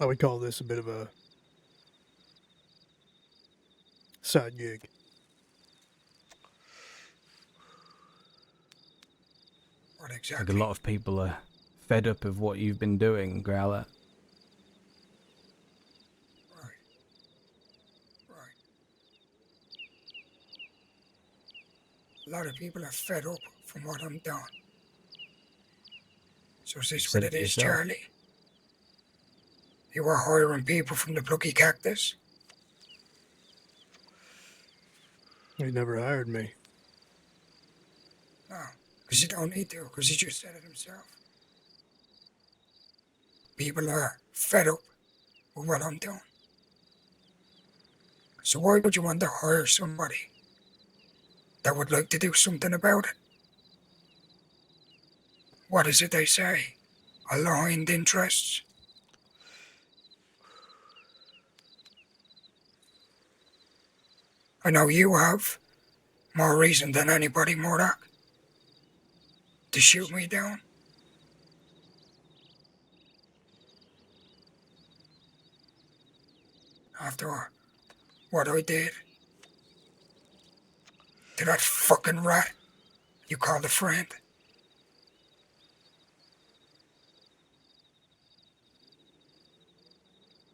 I would call this a bit of a side gig. what Like exactly? a lot of people are fed up of what you've been doing, Growler. Right. Right. A lot of people are fed up from what I'm doing. So is You this said what it it is, yourself. Charlie? You were hiring people from the plucky cactus? He never hired me. No, because you don't need to, because he just said it himself. People are fed up with what I'm doing. So why would you want to hire somebody that would like to do something about it? What is it they say? Aligned interests? I know you have more reason than anybody, Murdoch, to shoot me down. After what I did to that fucking rat you called a friend.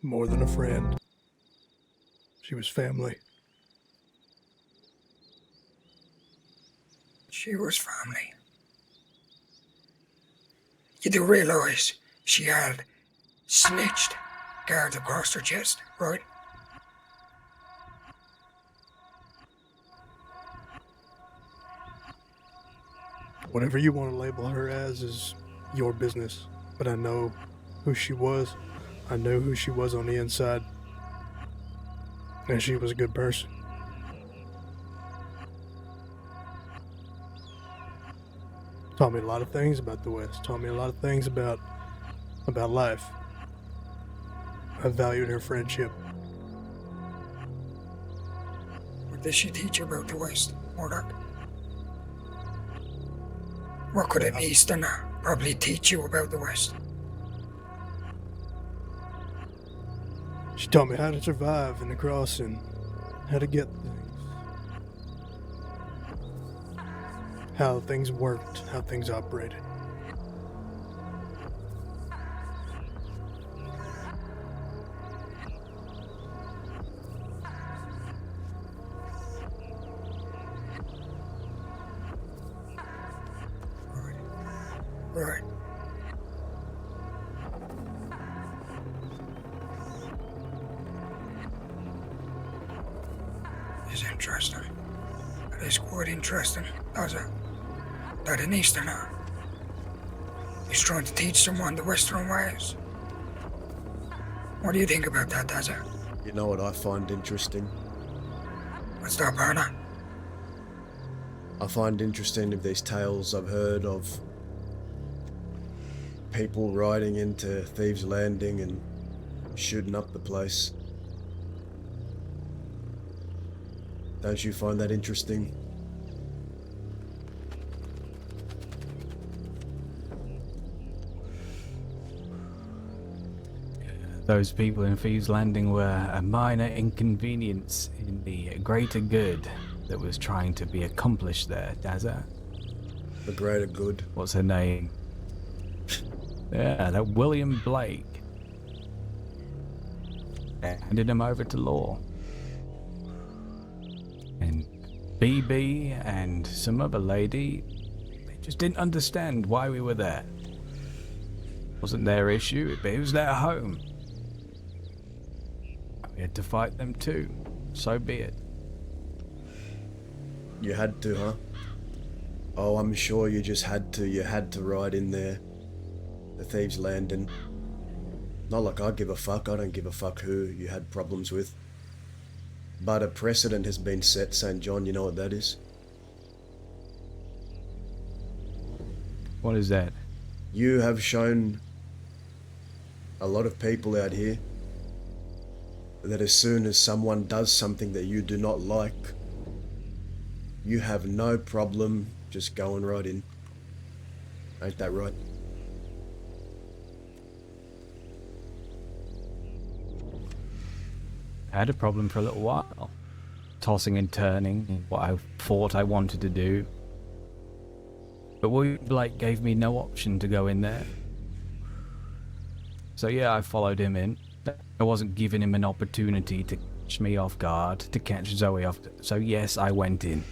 More than a friend. She was family. She was family. You do realise she had snitched guards across her chest, right? Whatever you want to label her as is your business. But I know who she was. I know who she was on the inside. And she was a good person. Taught me a lot of things about the West. Taught me a lot of things about life. I valued her friendship. What did she teach you about the West, Murdoch? What could an Easterner probably teach you about the West? She taught me how to survive in the crossing, how to get things, how things worked, how things operated. Right. It's interesting. It is quite interesting, does it? That an Easterner is trying to teach someone the Western ways. What do you think about that, does it? You know what I find interesting? What's that, partner? I find interesting of these tales I've heard of people riding into Thieves' Landing and shooting up the place. Don't you find that interesting? Those people in Thieves' Landing were a minor inconvenience in the greater good that was trying to be accomplished there, Dazza. The greater good. What's her name? Yeah, that William Blake. Handed him over to law. And BB and some other lady, they just didn't understand why we were there. Wasn't their issue, but it was their home. We had to fight them too. So be it. You had to, huh? Oh, I'm sure you just had to. You had to ride in there. The Thieves' Landing. Not like I give a fuck. I don't give a fuck who you had problems with. But a precedent has been set, St. John. You know what that is? What is that? You have shown a lot of people out here that as soon as someone does something that you do not like, you have no problem just going right in. Ain't that right? I had a problem for a little while. Tossing and turning, what I thought I wanted to do. But William Blake gave me no option to go in there. So yeah, I followed him in. I wasn't giving him an opportunity to catch me off guard, to catch Zoe off. So yes, I went in.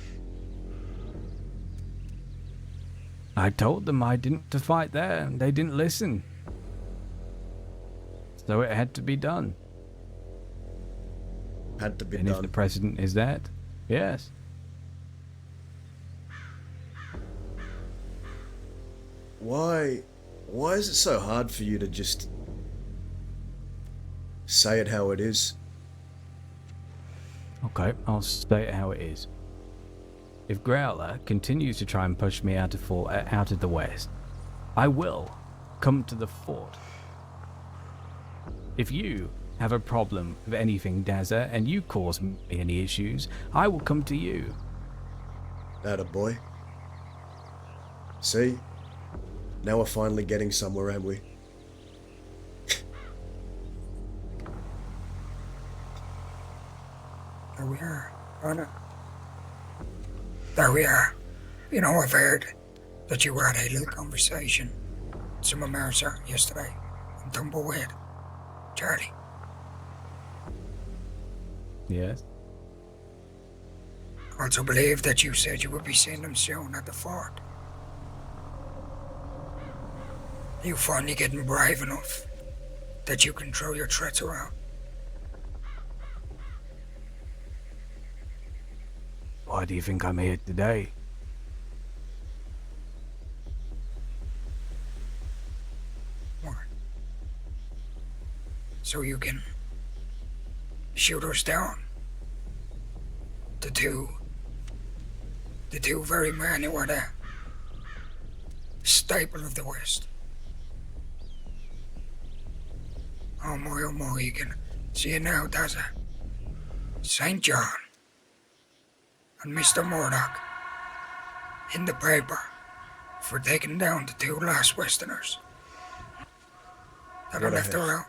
I told them I didn't to fight there, and they didn't listen. So it had to be done. Had to be And if done. the precedent is that, yes. Why is it so hard for you to just say it how it is? Okay, I'll state it how it is. If Growler continues to try and push me out of the West, I will come to the fort. If you have a problem with anything, Dazza, and you cause me any issues, I will come to you. Atta boy. See? Now we're finally getting somewhere, aren't we? There we are, Anna. There we are. You know, I've heard that you had a little conversation with some of Mercer yesterday in Tumbleweed. Charlie. Yes? I also believe that you said you would be seeing them soon at the fort. Are you finally getting brave enough that you can throw your threats around? Why do you think I'm here today? What? So you can shoot us down? The two very men who are the staple of the West. Oh my, you can see it now, does it? St. John and Mr. Murdoch in the paper for taking down the two last Westerners that are left around.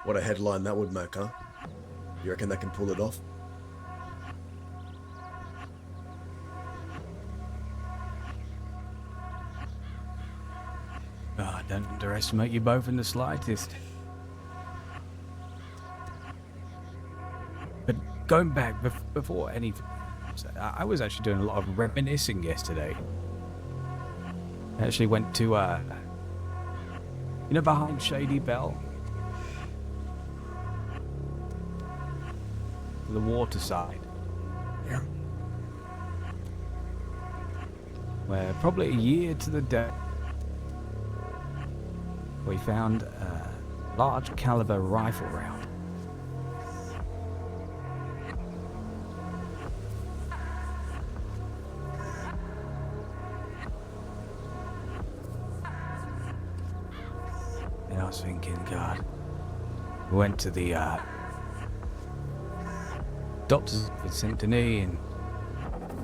What a headline that would make, huh? You reckon they can pull it off? Oh, don't underestimate you both in the slightest. But going back before anything, I was actually doing a lot of reminiscing yesterday. I actually went to, behind Shady Bell? The water side. Yeah. Where probably a year to the day, we found a large caliber rifle round. And I was thinking, God, we went to the doctor's at St. Denis and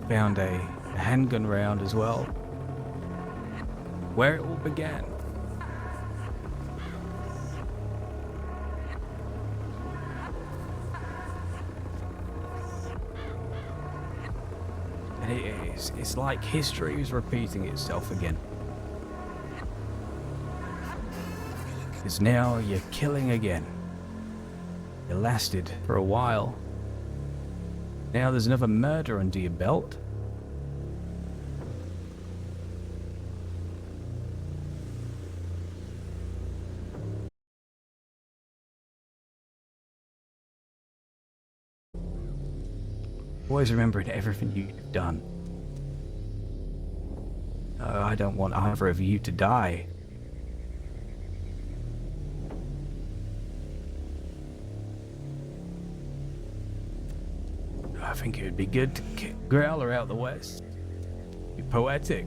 found a handgun round as well. Where it all began. And it's like history is repeating itself again. Because now you're killing again. You lasted for a while. Now there's another murder under your belt. Always remembering everything you've done. I don't want either of you to die. I think it would be good to kick Growler out the west. Be poetic.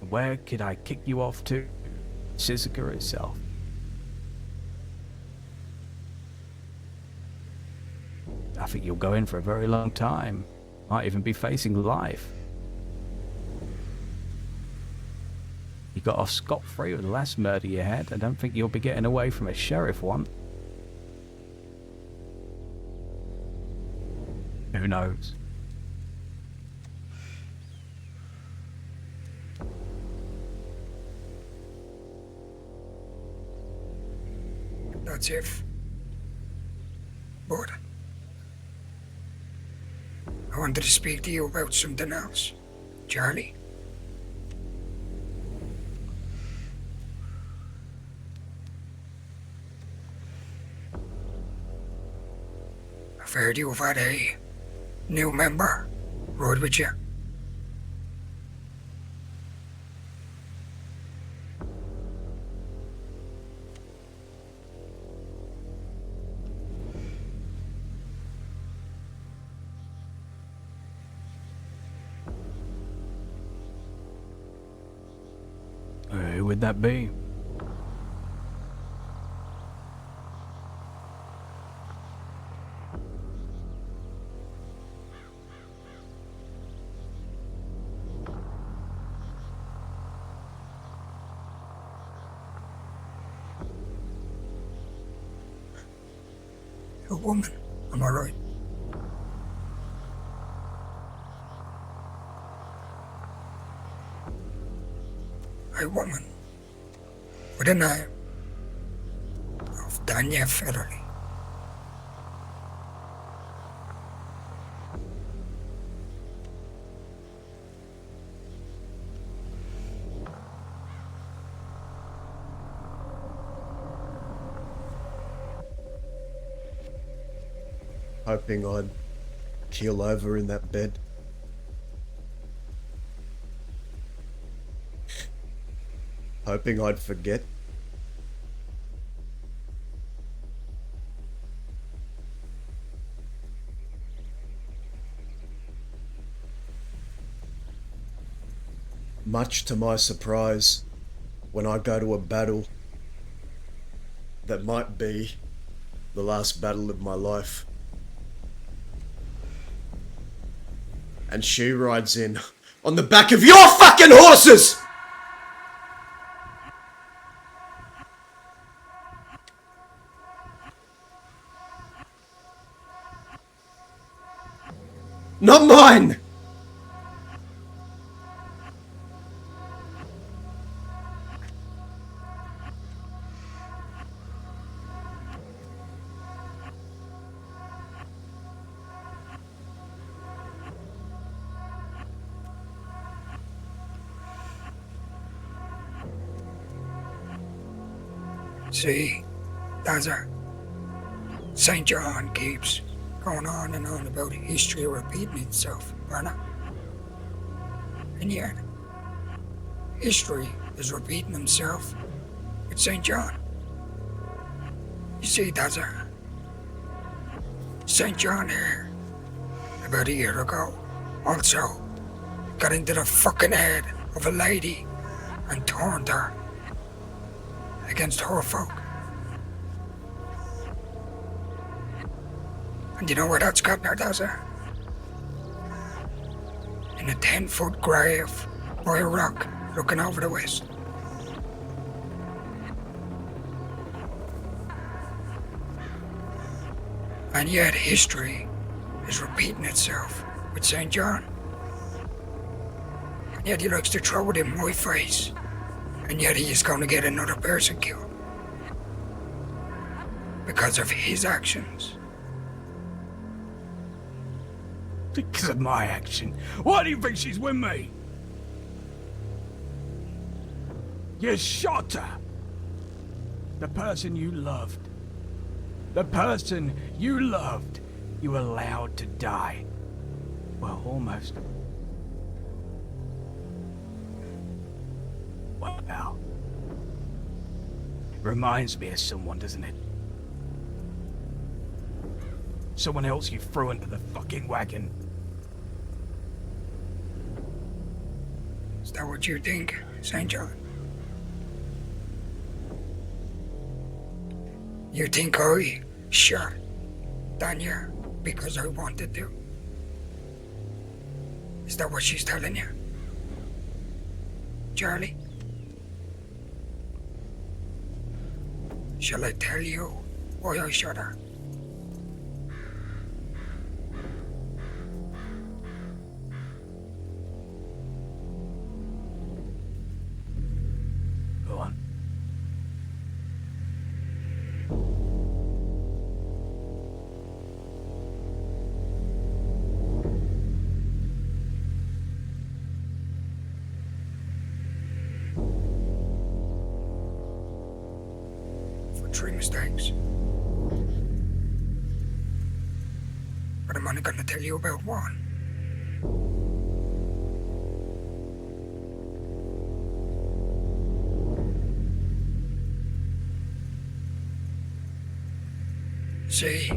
Where could I kick you off to? Shizuka itself. I think you'll go in for a very long time. Might even be facing life. You got off scot-free with the last murder you had. I don't think you'll be getting away from a sheriff one. Who knows? That's if. But I wanted to speak to you about something else, Charlie. I've heard you've had a new member ride with you. would that be? A woman, am I right? A woman with a name of Danya Federley. Hoping I'd keel over in that bed. Hoping I'd forget. Much to my surprise, when I go to a battle that might be the last battle of my life, and she rides in on the back of your fucking horses! Not mine! See, that's her. St. John keeps going on and on about history repeating itself, Verna. And yet, history is repeating himself with St. John. You see, that's her. St. John here, about a year ago, also got into the fucking head of a lady and turned her against her folk. And you know where that's gotten her, does it? In a 10-foot grave by a rock looking over the west. And yet history is repeating itself with St. John. And yet he likes to throw it in my face. And yet he is going to get another person killed. Because of his actions. Because of my action. Why do you think she's with me? You shot her. The person you loved. The person you loved, you allowed to die. Well, almost. Well, reminds me of someone, doesn't it? Someone else you threw into the fucking wagon. Is that what you think, St. John? You think I shot Danya because I wanted to? Is that what she's telling you? Charlie? Shall I tell you why I shot her? Go on. For 3 mistakes. But I'm only gonna tell you about one. See,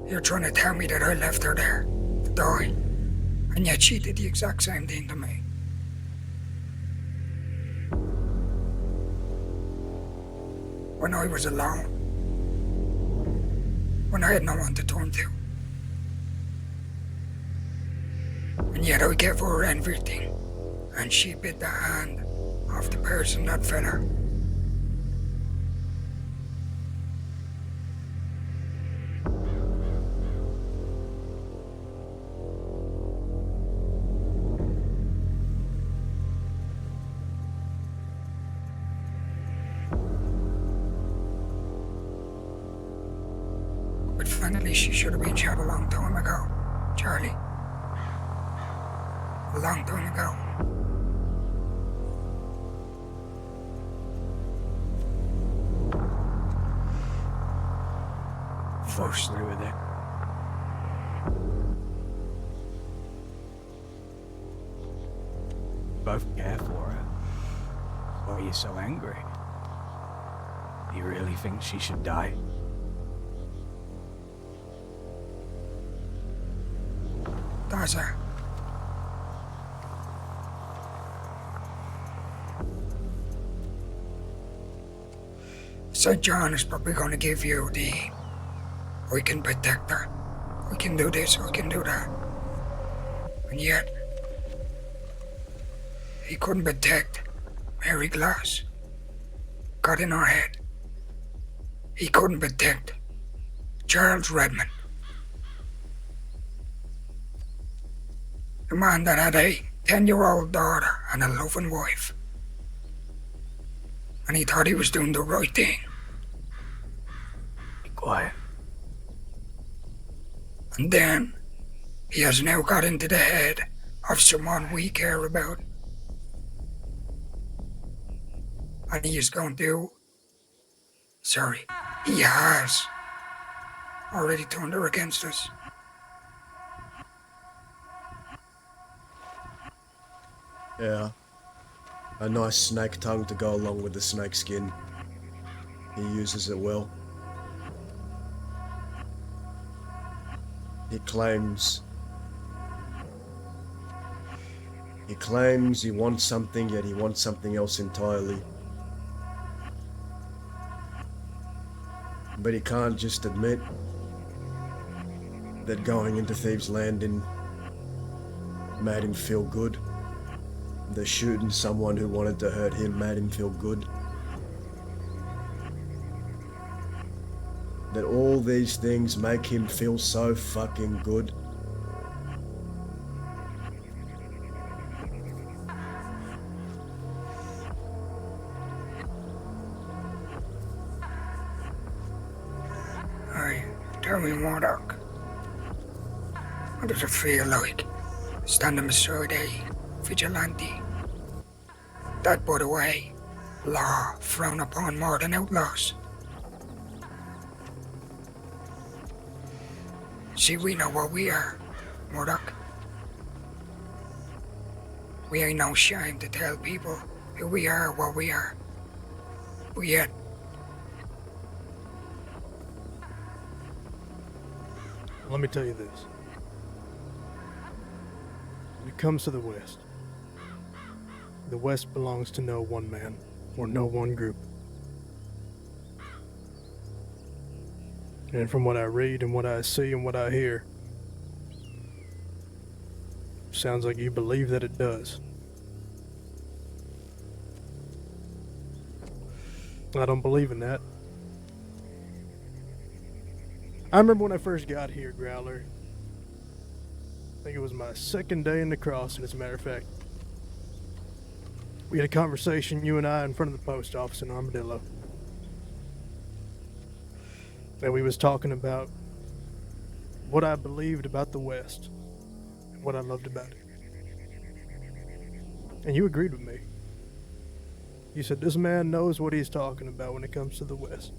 you're trying to tell me that I left her there to die, and yet she did the exact same thing to me. when I was alone, when I had no one to turn to. And yet I gave her everything, and she bit the hand of the person that fed her. But finally she should have been shot a long time ago, Charlie. A long time ago. Forced through with it. Both care for her. Why are you so angry? You really think she should die? Does her? St. John is probably going to give you the, we can protect her, we can do this, we can do that. And yet, he couldn't protect Mary Glass. Got in her head. He couldn't protect Charles Redmond. The man that had a 10-year-old daughter and a loving wife. And he thought he was doing the right thing. Be quiet. And then, he has now got into the head of someone we care about. And he is going to... he has already turned her against us. Yeah. A nice snake tongue to go along with the snake skin. He uses it well. He claims he wants something, yet he wants something else entirely. But he can't just admit that going into Thieves' Landing made him feel good. That shooting someone who wanted to hurt him made him feel good. That all these things make him feel so fucking good. Hey, tell me, Murdoch. What does it feel like standing beside a vigilante? That, by the way, law frown upon more than outlaws. See, we know what we are, Murdoch. We ain't no shame to tell people who we are, what we are. But yet, Let me tell you this. When it comes to the West belongs to no one man or no one group. And from what I read and what I see and what I hear, sounds like you believe that it does. I don't believe in that. I remember when I first got here, Growler. I think it was my second day in the crossing, as a matter of fact. We had a conversation, you and I, in front of the post office in Armadillo. And we was talking about what I believed about the West and what I loved about it. And you agreed with me. You said, this man knows what he's talking about when it comes to the West.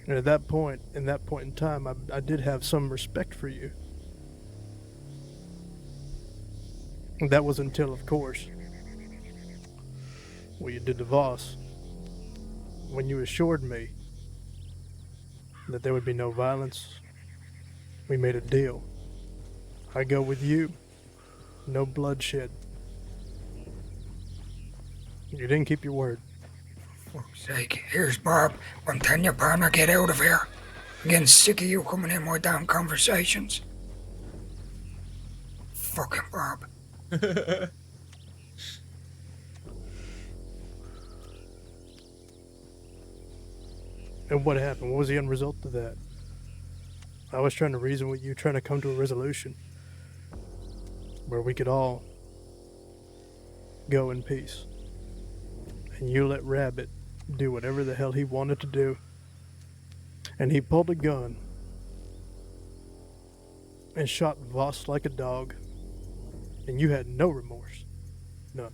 And at that point, in time, I did have some respect for you. And that was until, of course, you did the Voss. When you assured me that there would be no violence, we made a deal. I go with you. No bloodshed. You didn't keep your word. Fuck's sake. Here's Bob. I'm telling you, partner, get out of here. I'm getting sick of you coming in my damn conversations. Fucking Bob. And what happened? What was the end result of that? I was trying to reason with you, trying to come to a resolution where we could all go in peace. And you let Rabbit do whatever the hell he wanted to do. And he pulled a gun and shot Voss like a dog. And you had no remorse. None.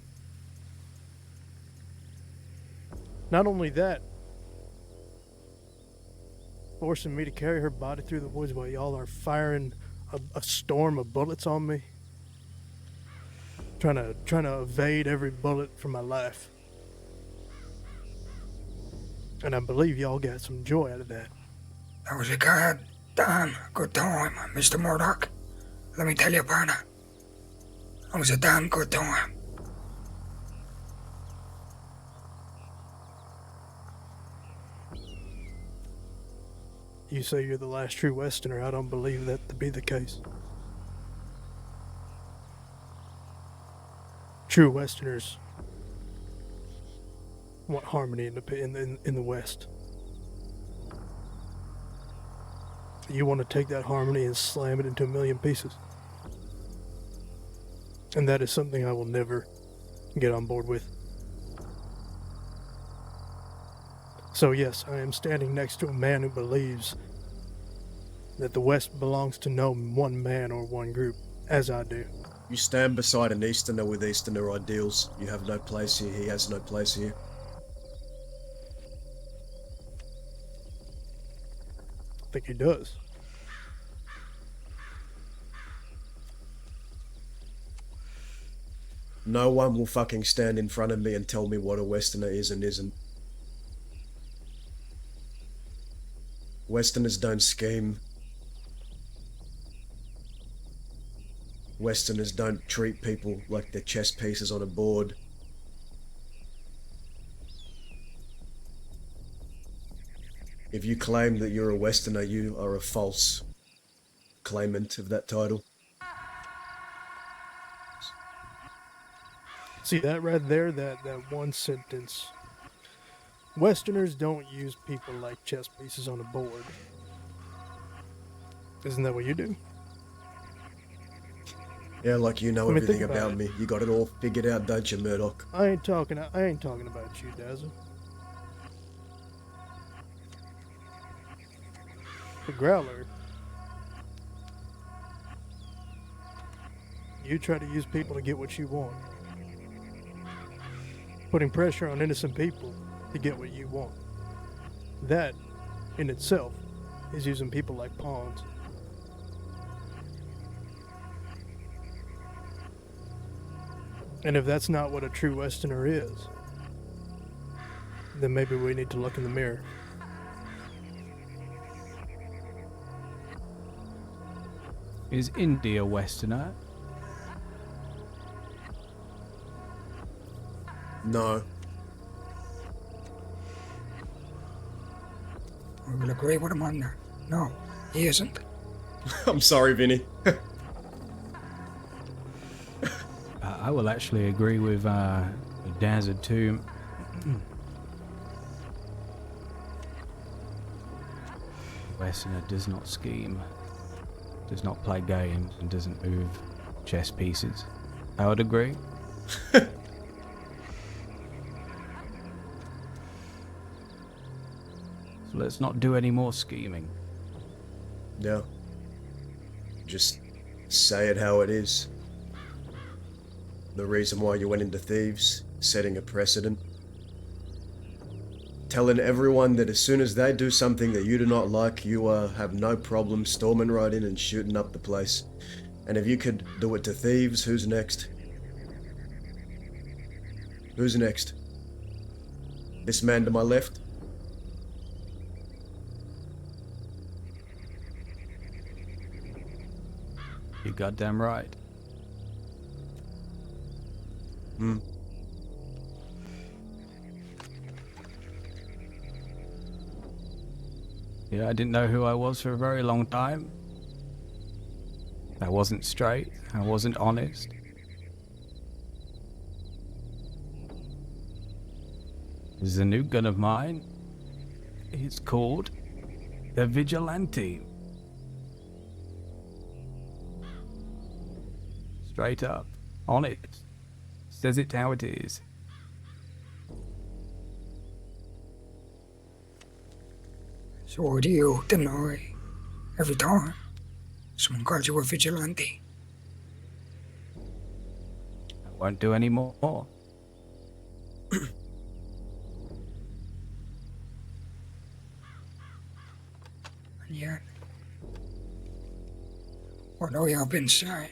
Not only that, forcing me to carry her body through the woods while y'all are firing a storm of bullets on me. Trying to evade every bullet from my life. And I believe y'all got some joy out of that. That was a goddamn good time, Mr. Murdoch. Let me tell you, partner. That was a damn good time. You say you're the last true Westerner. I don't believe that to be the case. True Westerners want harmony in the West. You want to take that harmony and slam it into a million pieces. And that is something I will never get on board with. So yes, I am standing next to a man who believes that the West belongs to no one man or one group, as I do. You stand beside an Easterner with Easterner ideals. You have no place here, he has no place here. I think he does. No one will fucking stand in front of me and tell me what a Westerner is and isn't. Westerners don't scheme. Westerners don't treat people like they're chess pieces on a board. If you claim that you're a Westerner, you are a false claimant of that title. See that right there, that one sentence. Westerners don't use people like chess pieces on a board. Isn't that what you do? Yeah, like you know Let me everything think about about it. me. You got it all figured out, don't you, Murdoch? I ain't talking about you, Dazzle. The Growler. You try to use people to get what you want. Putting pressure on innocent people to get what you want. That, in itself, is using people like pawns. And if that's not what a true Westerner is, then maybe we need to look in the mirror. Is India Westerner? No. I will agree with him on that. No, he isn't. I'm sorry, Vinny. I will actually agree with Dazard too. Westerner does not scheme, does not play games, and doesn't move chess pieces. I would agree. So let's not do any more scheming. Yeah. Just say it how it is. The reason why you went into Thieves, setting a precedent. Telling everyone that as soon as they do something that you do not like, you have no problem storming right in and shooting up the place. And if you could do it to Thieves, who's next? Who's next? This man to my left? You're goddamn right. Yeah, I didn't know who I was for a very long time. I wasn't straight. I wasn't honest. This is a new gun of mine. It's called the Vigilante. Straight up. Honest. Says it how it is. So what do you deny every time someone calls you a vigilante? I won't do any more. And yet, what I have been saying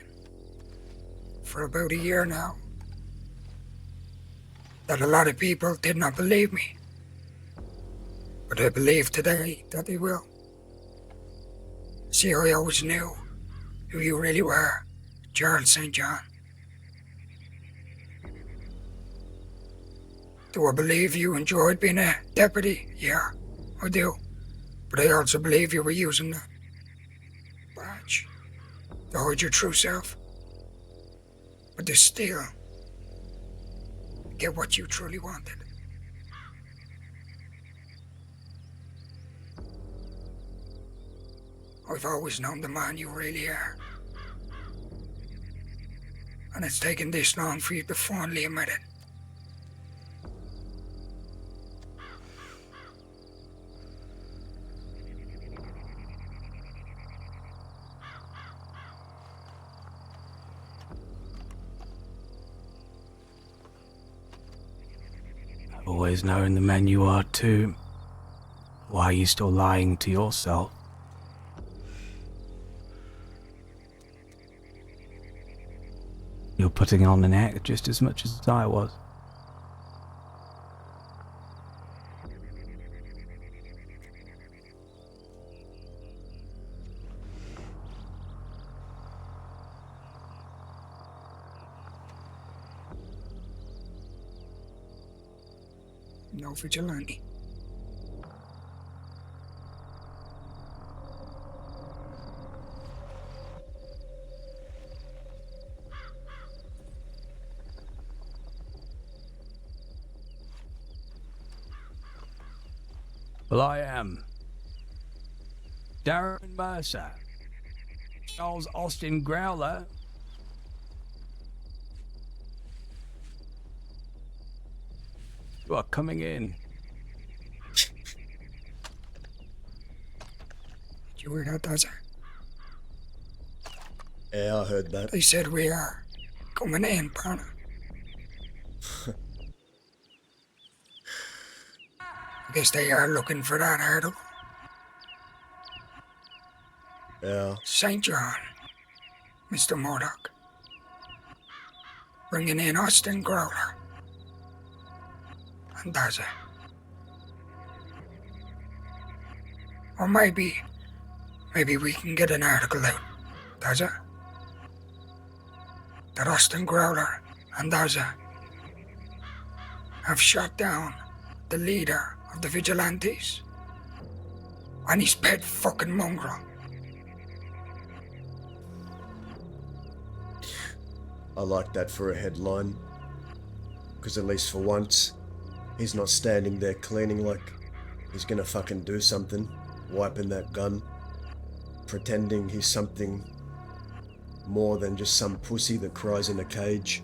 for about a year now, that a lot of people did not believe me. But I believe today that they will. See, I always knew who you really were, Charles St. John. Do I believe you enjoyed being a deputy? Yeah, I do. But I also believe you were using that badge to hide your true self. But to still get what you truly wanted. I've always known the man you really are. And it's taken this long for you to finally admit it. I've always known the man you are too. Why are you still lying to yourself? You're putting on an act just as much as I was. No vigilante. Well, I am. Darren Mercer. Charles Austin Growler. You are coming in. Did you hear that, Dozer? Yeah, I heard that. They said we are coming in, partner. I guess they are looking for that article. Yeah. St. John, Mr. Murdoch. Bringing in Austin Growler. And Dozer. Or maybe we can get an article out, Dozer. That Austin Growler and Dozer have shot down the leader of the vigilantes and his pet fucking mongrel. I like that for a headline. Because at least for once, he's not standing there cleaning like he's gonna fucking do something, wiping that gun, pretending he's something more than just some pussy that cries in a cage.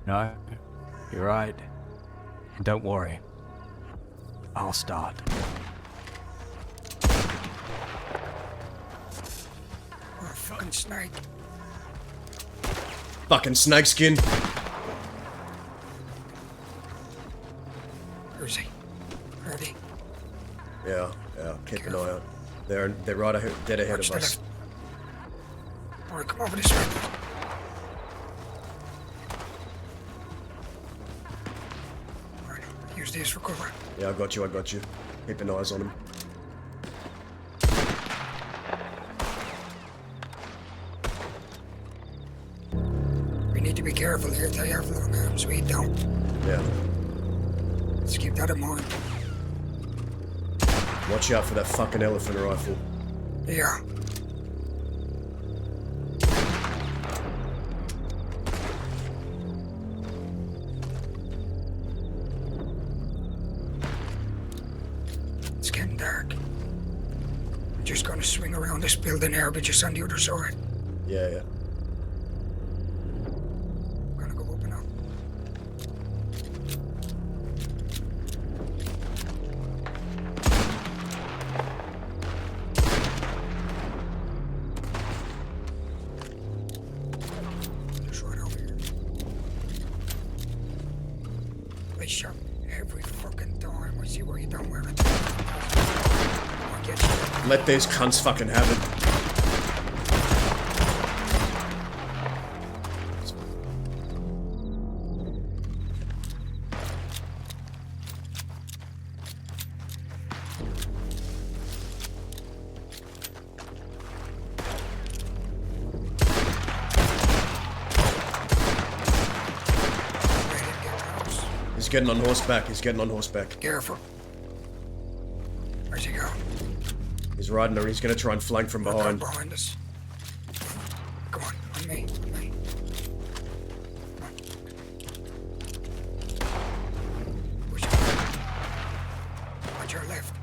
No, you're right. Don't worry. I'll start. What a fucking snake. Fucking snakeskin! Where's he? Ready? Yeah, keep an eye out. They're right ahead, dead ahead Watch of the us. left. Alright, come over this way. Alright, use this for cover. Yeah, I got you. Keep an eyes on him. We need to be careful here. They have long arms, we don't. Yeah. Let's keep that in mind. Watch out for that fucking elephant rifle. Yeah. It's getting dark. I'm just gonna swing around this building here, but just on the other side. Yeah, yeah. I'm gonna go open up. Just right over here. They shot every fucking time. I see why you don't wear it. I'll get you. Let these cunts fucking have it. Ready to get close. He's getting on horseback. He's getting on horseback. Careful. Where's he going? He's riding her. He's gonna try and flank from Look out behind. behind us. Come on me, on me. Come on. Push it. Watch your left.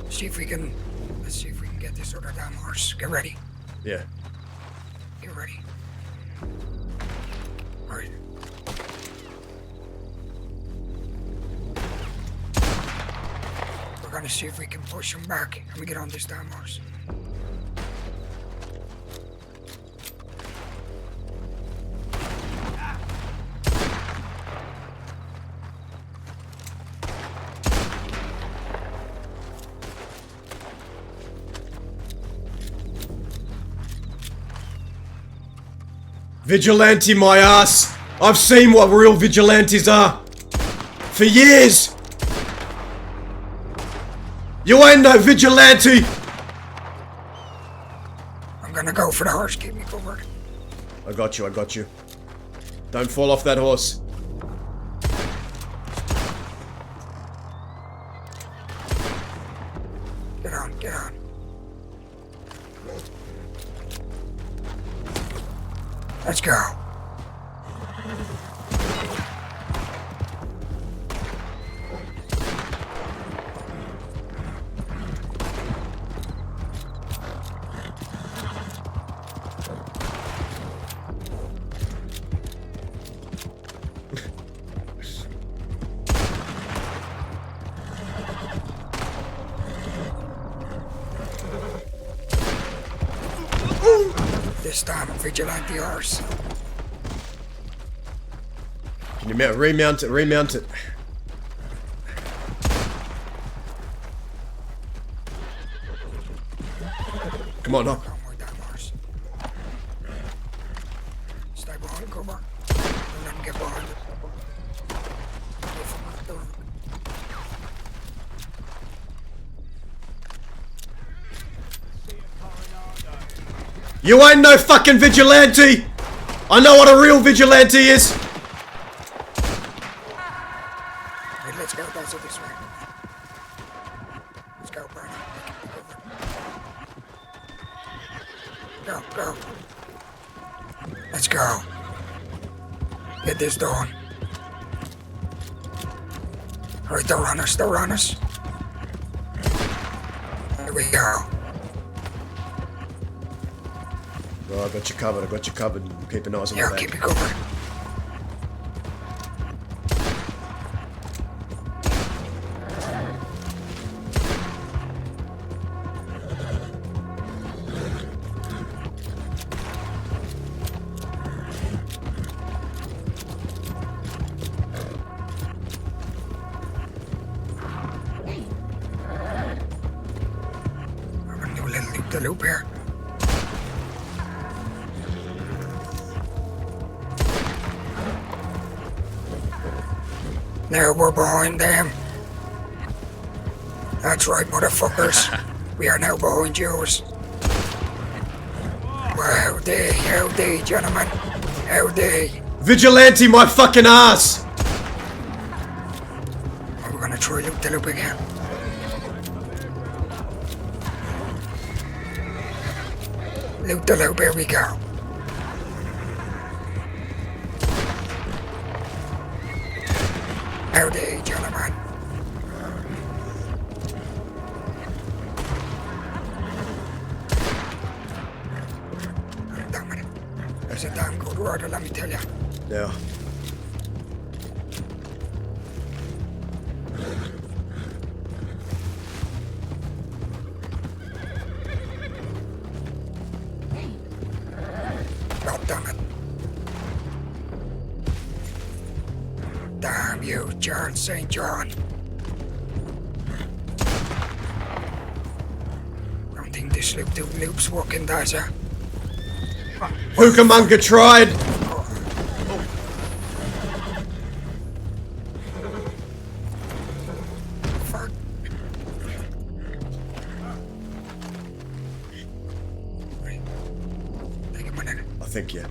Let's see if we can get this other damn horse. Get ready. Yeah. Get ready. Alright. We're gonna see if we can push him back and we get on this damn horse. Vigilante, my ass! I've seen what real vigilantes are! For years! You ain't no vigilante! I'm gonna go for the horse. Keep me covered. I got you, I got you. Don't fall off that horse. Get on, get on. Let's go. This time, vigilante horse. Can you remount it, remount it. Come on, up. Come with that horse. Stay behind cover. Don't let him get behind it. Go from the door. You ain't no fucking vigilante! I know what a real vigilante is! Right, let's go. That's it this way. Let's go, Bernie. Go, go. Let's go. Get this done. Alright, they're on us, they're on us. There we go. Oh, I got you covered, I got you covered. Keep an eye on the Yeah, back. keep it covered. I'm gonna do a little loop-de-loop here. Now we're behind them. That's right, motherfuckers. We are now behind yours. Wow, Howdy, gentlemen. Howdy. Vigilante, my fucking ass! We're gonna try loop the loop again. Loop the loop, here we go. Howdy, gentlemen. Damn it. That's a damn good order, let me tell you. Yeah. God damn it. Damn you, Charles St. John. Don't think this loop's working, does it? Hookamunga tried! Fuck. Right. Take a minute. I think, yeah.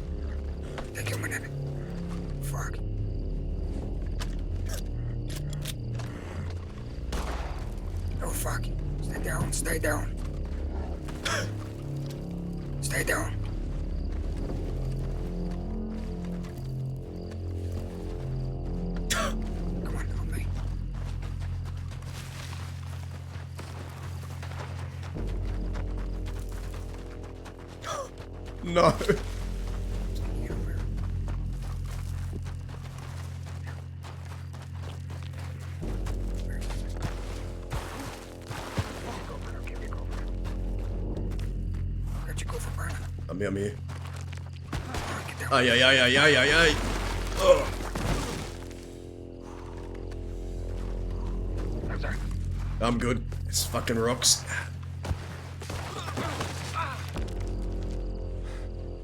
Take a minute. Fuck. Oh fuck. Stay down, stay down. Stay down. Come on me. No. Got you go for burner. I'm here. Alright, get down. Ay, ay, ay, ay, ay, ay, ay. Ugh. I'm sorry. I'm good. It's fucking rocks.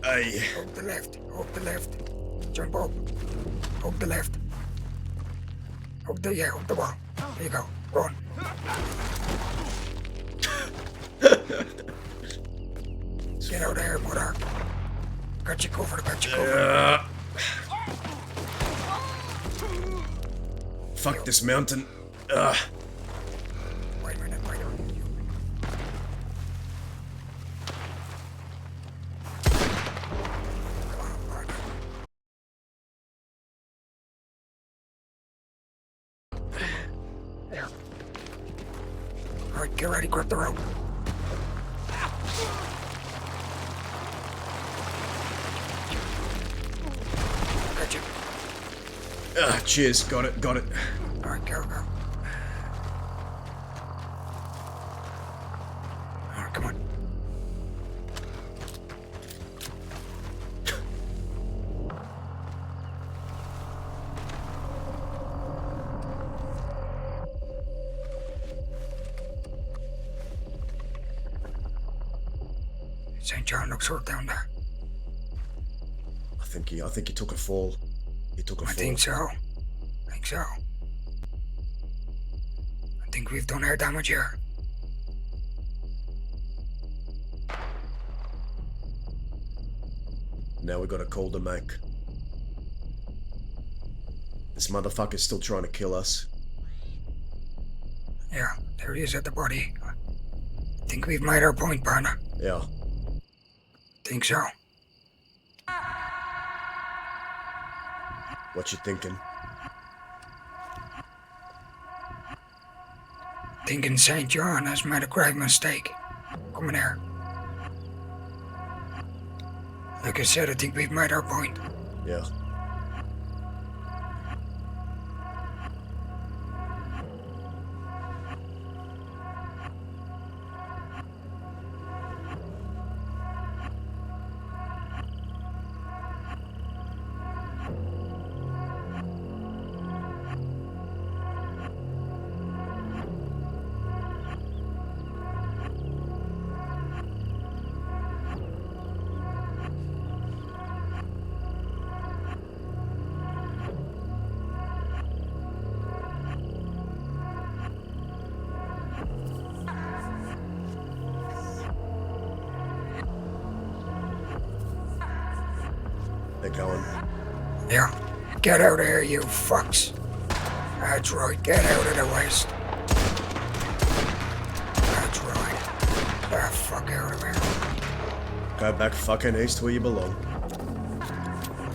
Ay. Up the left. Up the left. Jump up. Up the left. Up the wall. There you go. Run. Get out of here, mother. Got you covered, got you covered. Fuck this mountain. Ugh. Wait a minute, wait a minute. Come on, partner. There. Alright, get ready, grab the rope. Got you. Cheers. Got it, got it. Alright, go. Alright, come on. St. John looks hurt down there. I think he took a fall. He took a I fall. think so. I think we've done our damage here. Now we gotta call the Mac. This motherfucker's still trying to kill us. Yeah, there he is at the body. I think we've made our point, partner. Yeah. Think so. What you thinking? Thinking St. John has made a grave mistake. Come in here. Like I said, I think we've made our point. Yeah. They're going. Yeah. Get out of here, you fucks. That's right, get out of the west. That's right. Get the fuck out of here. Go back fucking east where you belong.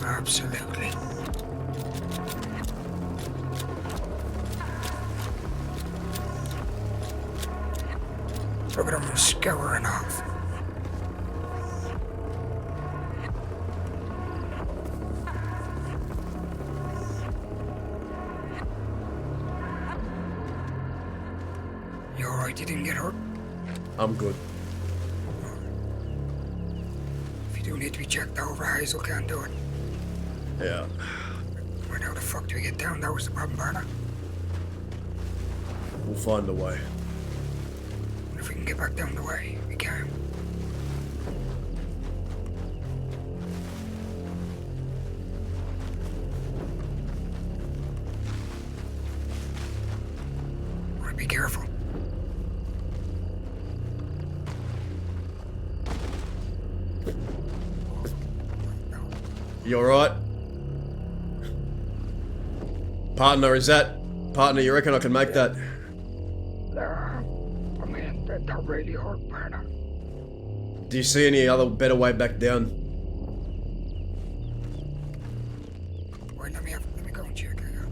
Absolutely. Look at him scouring off. You alright? You didn't get hurt? I'm good. If you do need to be checked over, Hazel can't do it. Yeah. Where the fuck do we get down? That was the problem, partner. We'll find a way. And if we can get back down the way, we can. Right, be careful. You alright? Partner, is that... Partner, you reckon I can make that? I mean, that really hurt, partner. Do you see any other better way back down? Wait, let me go and check. Hang on.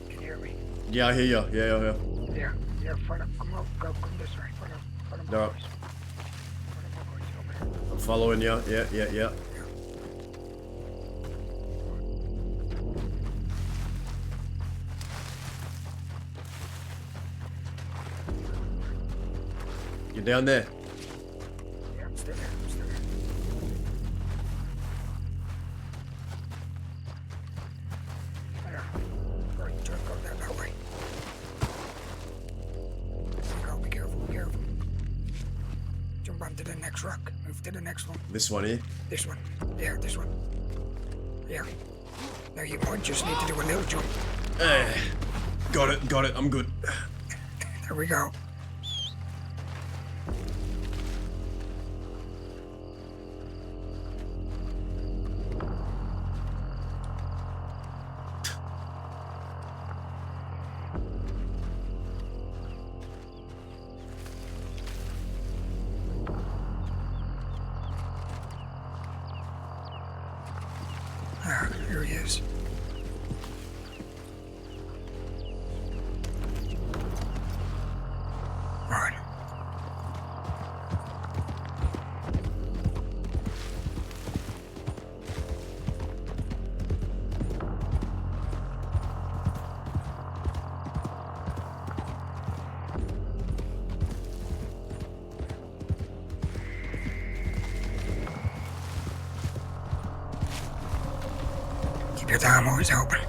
Can you hear me? Yeah, I hear ya. Yeah. Yeah, follow. Come this way. Follow my Alright. voice. Follow my voice over here. I'm following ya. Yeah. You down there? Yeah, I'm still here. There. Right, try to go down that way. Go, be careful. Jump onto the next rock. Move to the next one. This one here? This one. Yeah, this one. Yeah. Now you might just need to do a little jump. Got it. I'm good. There we go. Ah, here he is. Right. Keep your damn eyes open.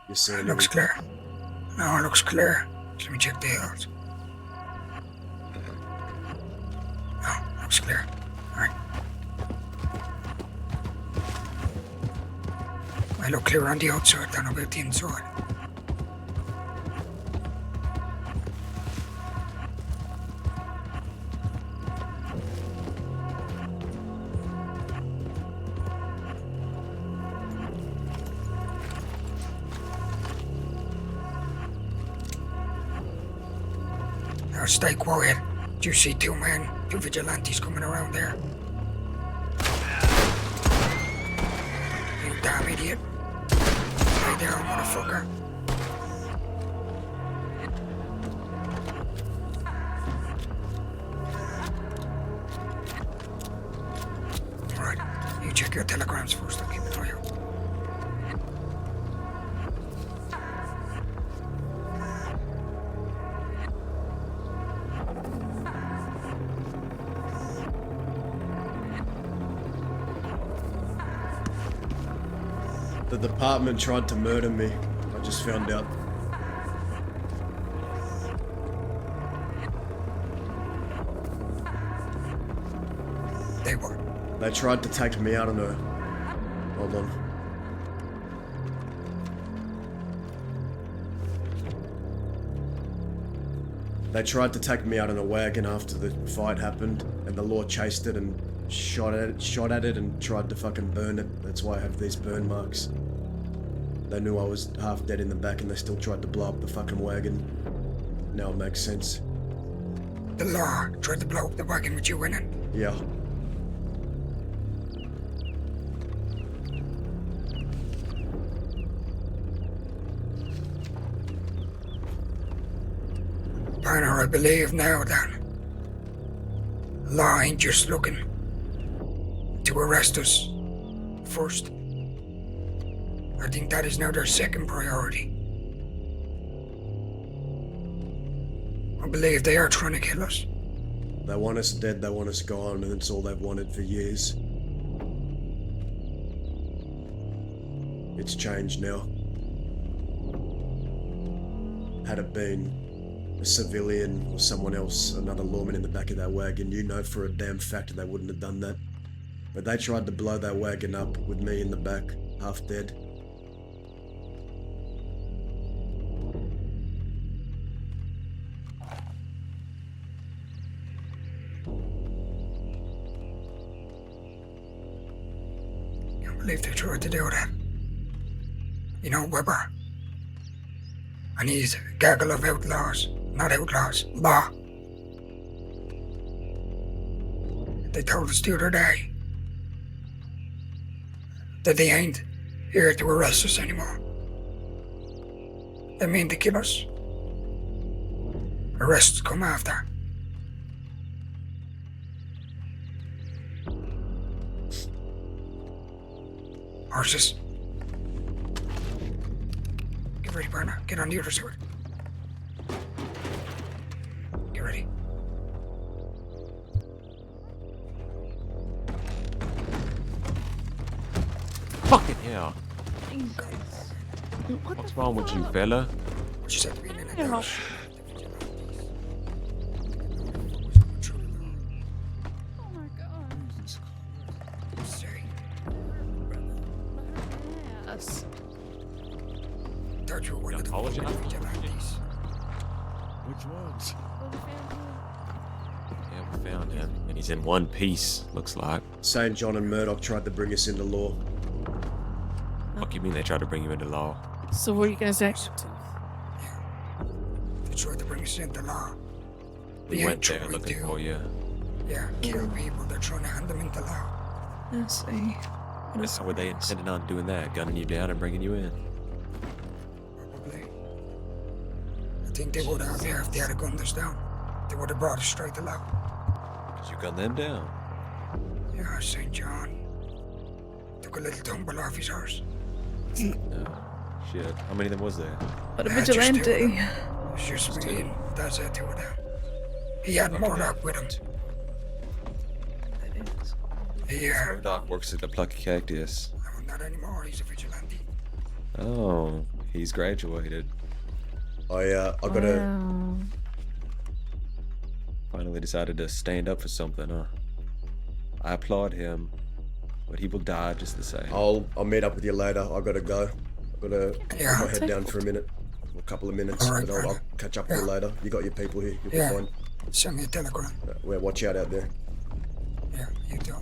You see It looks clear. No, it looks clear. Let me check the hills. No, looks clear. Alright. I look clear on the outside than about the inside. Now stay quiet. Do you see two vigilantes coming around there? You damn idiot. Stay down, motherfucker. Alright, you check your telegrams first. I'll keep an eye out. The department tried to murder me. I just found out. They were. They tried to take me out on a... Hold on. They tried to take me out in a wagon after the fight happened, and the law chased it and shot at it and tried to fucking burn it. That's why I have these burn marks. They knew I was half dead in the back and they still tried to blow up the fucking wagon. Now it makes sense. The law tried to blow up the wagon with you in it. Yeah. Banner, I believe now that law ain't just looking to arrest us first. I think that is now their second priority. I believe they are trying to kill us. They want us dead, they want us gone, and it's all they've wanted for years. It's changed now. Had it been a civilian or someone else, another lawman in the back of that wagon, you know for a damn fact they wouldn't have done that. But they tried to blow that wagon up with me in the back, half dead. I believe they tried to do that. You know, Weber. And he's a gaggle of outlaws. Not outlaws, law. They told us the other day that they ain't here to arrest us anymore. They mean to kill us. Arrests come after. Horses. Get ready, Barna. Get on the other side. Get ready. Fucking hell. What What's the wrong with you, fuck? fella? Just have to be in a Yeah. house. Oh my god. Sorry. Yes. Thought you were one of the Apology? vigilantes. Which ones? Yeah, we found him. And he's in one piece, looks like. St. John and Murdoch tried to bring us into law. Fuck you mean they tried to bring you into law? So what are you gonna say? They tried to bring us into law. We They went ain't there trying looking to, for you. Yeah, kill people. They're trying to hand them into law. I see. How were they intending on doing that? Gunning you down and bringing you in? Probably. I think they would have, yeah, if they had gunned us down. They would have brought us straight to law. Did you gun them down? Yeah, St. John took a little tumble off his horse. No. Shit. How many of them was there? But a Yeah, just two of vigilante. them. It's just Just me two. and that's it, two of them. He had Murdoch with him. Yeah, Doc works at the Plucky Cactus. no, not anymore. He's a vigilante. Oh, he's graduated. I gotta... Wow. Finally decided to stand up for something, huh? I applaud him. But he will die just the same. I'll meet up with you later. I gotta go. I gotta Yeah. put my head down for a minute, a couple of minutes, All right, but I'll brother. catch up with you Yeah. later. You got your people here. You'll Yeah. be fine. Send me a telegram. Well, watch out out there. Yeah, you too.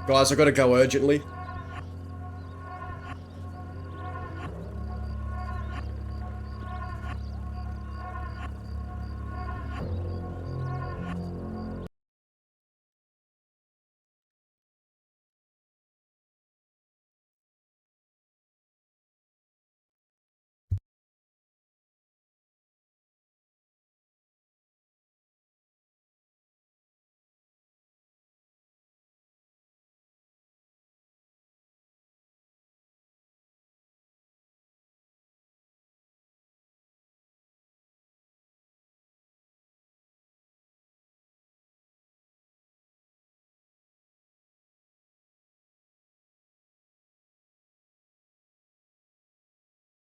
Guys, I gotta go urgently.